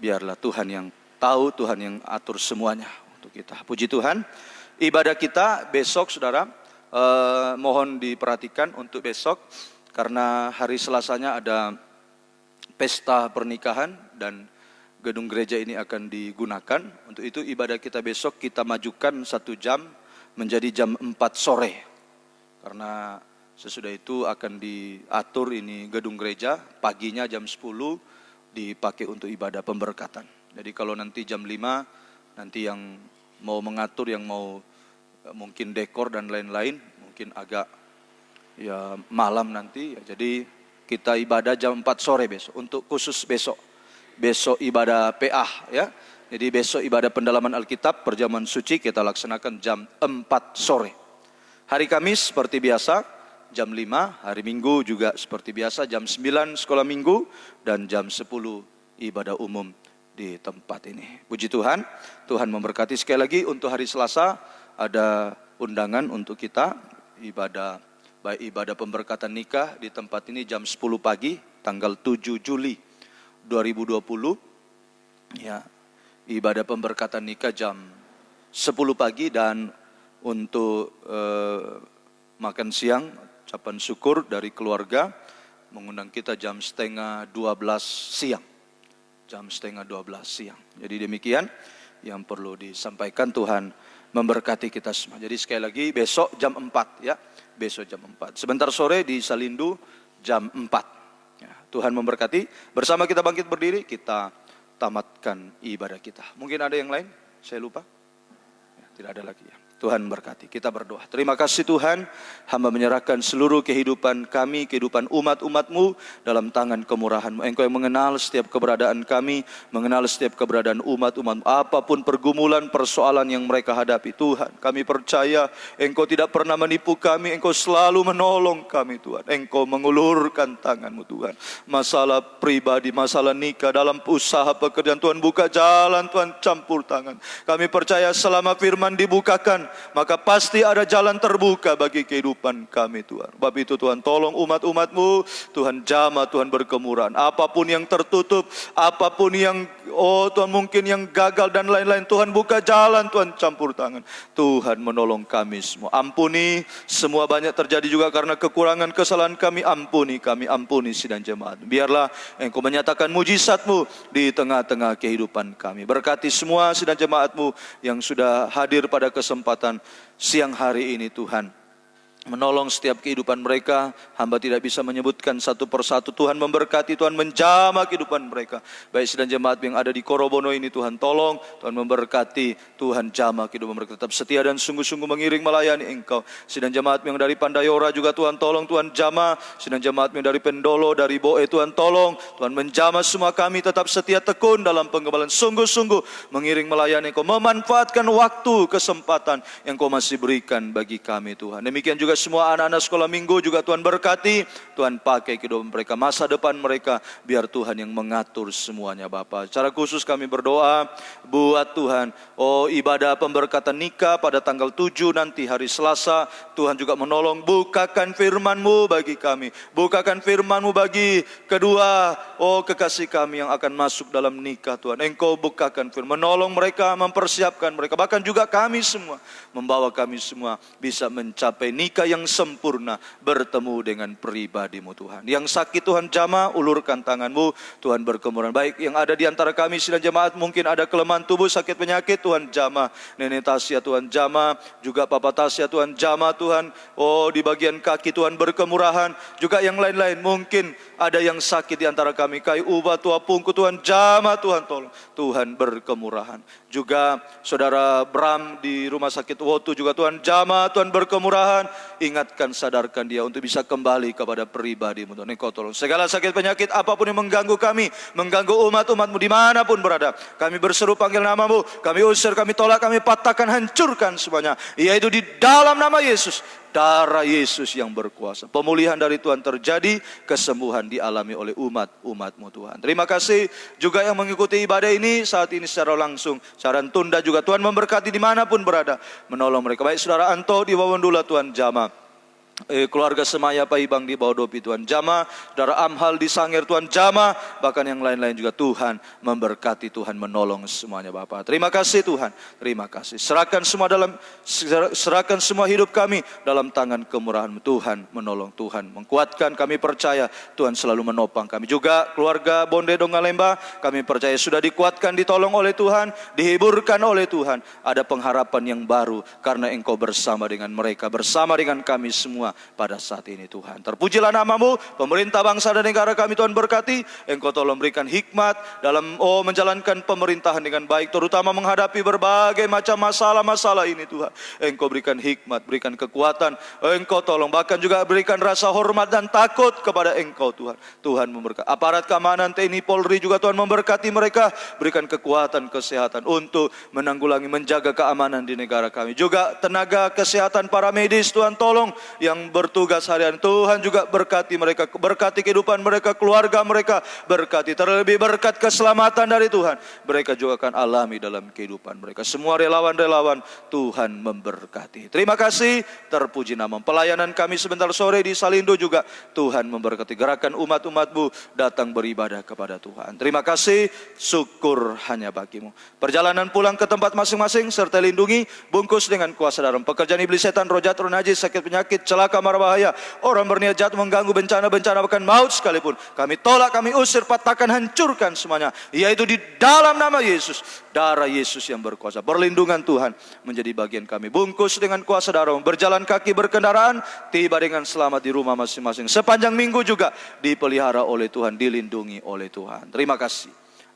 Biarlah Tuhan yang tahu, Tuhan yang atur semuanya untuk kita. Puji Tuhan. Ibadah kita besok, saudara, mohon diperhatikan untuk besok, karena hari Selasanya ada pesta pernikahan dan gedung gereja ini akan digunakan. Untuk itu ibadah kita besok kita majukan 1 jam menjadi jam 4 sore. Karena sesudah itu akan diatur ini gedung gereja, paginya jam 10 dipakai untuk ibadah pemberkatan. Jadi kalau nanti jam 5, nanti yang mau mengatur, yang mau mungkin dekor dan lain-lain, mungkin agak ya malam nanti. Ya, jadi kita ibadah jam 4 sore besok, untuk khusus besok ibadah PA ya. Jadi besok ibadah pendalaman Alkitab perjamuan suci kita laksanakan jam 4 sore. Hari Kamis seperti biasa jam 5, hari Minggu juga seperti biasa jam 9 sekolah minggu, dan jam 10 ibadah umum di tempat ini. Puji Tuhan, Tuhan memberkati. Sekali lagi untuk hari Selasa ada undangan untuk kita ibadah, baik ibadah pemberkatan nikah di tempat ini jam 10 pagi tanggal 7 Juli 2020. Ya, ibadah pemberkatan nikah jam 10 pagi, dan untuk makan siang ucapan syukur dari keluarga mengundang kita jam 11:30 siang. Jam 11:30 siang. Jadi demikian yang perlu disampaikan. Tuhan memberkati kita semua. Jadi sekali lagi besok jam 4 ya. Besok jam 4. Sebentar sore di Salindu jam 4. Ya, Tuhan memberkati. Bersama kita bangkit berdiri, kita tamatkan ibadah kita. Mungkin ada yang lain? Saya lupa. Ya, tidak ada lagi ya. Tuhan memberkati. Kita berdoa. Terima kasih Tuhan, hamba menyerahkan seluruh kehidupan kami, kehidupan umat-umat-Mu dalam tangan kemurahan-Mu. Engkau yang mengenal setiap keberadaan kami, mengenal setiap keberadaan umat-umat-Mu. Apapun pergumulan, persoalan yang mereka hadapi, Tuhan, kami percaya Engkau tidak pernah menipu kami, Engkau selalu menolong kami Tuhan. Engkau mengulurkan tangan-Mu Tuhan. Masalah pribadi, masalah nikah, dalam usaha pekerjaan, Tuhan buka jalan, Tuhan campur tangan. Kami percaya selama firman dibukakan, maka pasti ada jalan terbuka bagi kehidupan kami Tuhan. Sebab itu Tuhan tolong umat-umat-Mu, Tuhan jamah, Tuhan berkemurahan. Apapun yang tertutup, apapun yang Tuhan mungkin yang gagal dan lain-lain, Tuhan buka jalan, Tuhan campur tangan. Tuhan menolong kami semua. Ampuni semua banyak terjadi juga karena kekurangan kesalahan kami. Ampuni kami, ampuni sidang jemaat. Biarlah Engkau menyatakan mujizat-Mu di tengah-tengah kehidupan kami. Berkati semua sidang jemaat-Mu yang sudah hadir pada kesempatan siang hari ini Tuhan. Menolong setiap kehidupan mereka. Hamba tidak bisa menyebutkan satu persatu. Tuhan memberkati, Tuhan menjamah kehidupan mereka. Baik sidang jemaat yang ada di Korobono ini, Tuhan tolong, Tuhan memberkati, Tuhan jamah kehidupan mereka. Tetap setia dan sungguh-sungguh mengiring melayani Engkau. Sidang jemaat yang dari Pandayora juga Tuhan tolong, Tuhan jamah. Sidang jemaat yang dari Pendolo, dari Boe, Tuhan tolong, Tuhan menjamah semua kami. Tetap setia tekun dalam penggebalan, sungguh-sungguh mengiring melayani Engkau. Memanfaatkan waktu, kesempatan yang Kau masih berikan bagi kami Tuhan. Demikian juga juga semua anak-anak sekolah minggu juga Tuhan berkati. Tuhan pakai kehidupan mereka, masa depan mereka, biar Tuhan yang mengatur semuanya Bapa. Secara khusus kami berdoa buat Tuhan, ibadah pemberkatan nikah pada tanggal 7 nanti hari Selasa. Tuhan juga menolong, bukakan firman-Mu bagi kami. Bukakan firman-Mu bagi kedua kekasih kami yang akan masuk dalam nikah Tuhan. Engkau bukakan firman, menolong mereka, mempersiapkan mereka. Bahkan juga kami semua, membawa kami semua bisa mencapai nikah yang sempurna, bertemu dengan pribadi-Mu Tuhan. Yang sakit Tuhan jamah, ulurkan tangan-Mu, Tuhan berkemurahan. Baik yang ada di antara kami sidang jemaat, mungkin ada kelemahan tubuh, sakit penyakit, Tuhan jamah. Nenek Tasya Tuhan jamah, juga Papa Tasya Tuhan jamah Tuhan. Di bagian kaki Tuhan berkemurahan. Juga yang lain-lain, mungkin ada yang sakit di antara kami, kayu ubah, tua pungku, Tuhan jamah, Tuhan tolong. Tuhan berkemurahan. Juga saudara Bram di rumah sakit Wotu juga Tuhan jamah, Tuhan berkemurahan. Ingatkan, sadarkan dia untuk bisa kembali kepada pribadi-Mu Tuhan. Engkau tolong. Segala sakit penyakit apapun yang mengganggu kami, mengganggu umat-umat-Mu dimanapun berada, kami berseru panggil nama-Mu, kami usir, kami tolak, kami patahkan, hancurkan semuanya. Yaitu di dalam nama Yesus. Darah Yesus yang berkuasa. Pemulihan dari Tuhan terjadi, kesembuhan dialami oleh umat-Mu Tuhan. Terima kasih juga yang mengikuti ibadah ini saat ini secara langsung, secara tunda juga Tuhan memberkati dimanapun berada, menolong mereka. Baik saudara Anto di Wawandula Tuhan jamah. Keluarga Semaya Pak Ibang di bawah Dopi Tuhan jamah, saudara Amhal di Sangir Tuhan jamah, bahkan yang lain-lain juga Tuhan memberkati, Tuhan menolong semuanya Bapak. Terima kasih Tuhan, terima kasih. Serahkan semua hidup kami dalam tangan kemurahan-Mu. Tuhan menolong, Tuhan menguatkan, kami percaya Tuhan selalu menopang kami. Juga keluarga Bonde Dongalemba, kami percaya sudah dikuatkan, ditolong oleh Tuhan, dihiburkan oleh Tuhan. Ada pengharapan yang baru karena Engkau bersama dengan mereka, bersama dengan kami semua pada saat ini Tuhan. Terpujilah nama-Mu, pemerintah bangsa dan negara kami Tuhan berkati. Engkau tolong berikan hikmat dalam menjalankan pemerintahan dengan baik, terutama menghadapi berbagai macam masalah-masalah ini Tuhan. Engkau berikan hikmat, berikan kekuatan. Engkau tolong bahkan juga berikan rasa hormat dan takut kepada Engkau Tuhan. Tuhan memberkati aparat keamanan TNI Polri juga Tuhan memberkati mereka, berikan kekuatan kesehatan untuk menanggulangi, menjaga keamanan di negara kami. Juga tenaga kesehatan para medis Tuhan tolong yang bertugas harian, Tuhan juga berkati mereka, berkati kehidupan mereka, keluarga mereka, berkati, terlebih berkat keselamatan dari Tuhan mereka juga akan alami dalam kehidupan mereka. Semua relawan-relawan Tuhan memberkati. Terima kasih, terpuji nama. Pelayanan kami sebentar sore di Salindo juga Tuhan memberkati, gerakan umat-umat-Mu datang beribadah kepada Tuhan. Terima kasih, syukur hanya bagi-Mu. Perjalanan pulang ke tempat masing-masing serta lindungi, bungkus dengan kuasa darah. Pekerjaan iblis, setan, roh jahat, roh najis, sakit penyakit, celaka, mara bahaya, orang berniat jahat, mengganggu, bencana-bencana, bahkan maut sekalipun, kami tolak, kami usir, patahkan, hancurkan semuanya. Yaitu di dalam nama Yesus. Darah Yesus yang berkuasa. Perlindungan Tuhan menjadi bagian kami. Bungkus dengan kuasa darah. Berjalan kaki, berkendaraan, tiba dengan selamat di rumah masing-masing. Sepanjang minggu juga dipelihara oleh Tuhan, dilindungi oleh Tuhan. Terima kasih.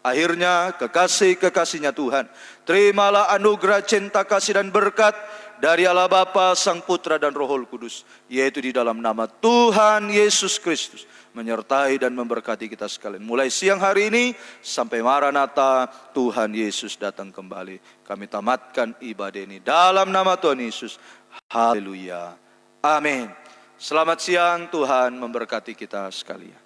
Akhirnya kekasih-kekasihnya Tuhan, terimalah anugerah cinta kasih dan berkat dari Allah Bapa, Sang Putra dan Roh Kudus, yaitu di dalam nama Tuhan Yesus Kristus, menyertai dan memberkati kita sekalian. Mulai siang hari ini sampai Maranatha, Tuhan Yesus datang kembali. Kami tamatkan ibadah ini dalam nama Tuhan Yesus. Haleluya. Amin. Selamat siang, Tuhan memberkati kita sekalian.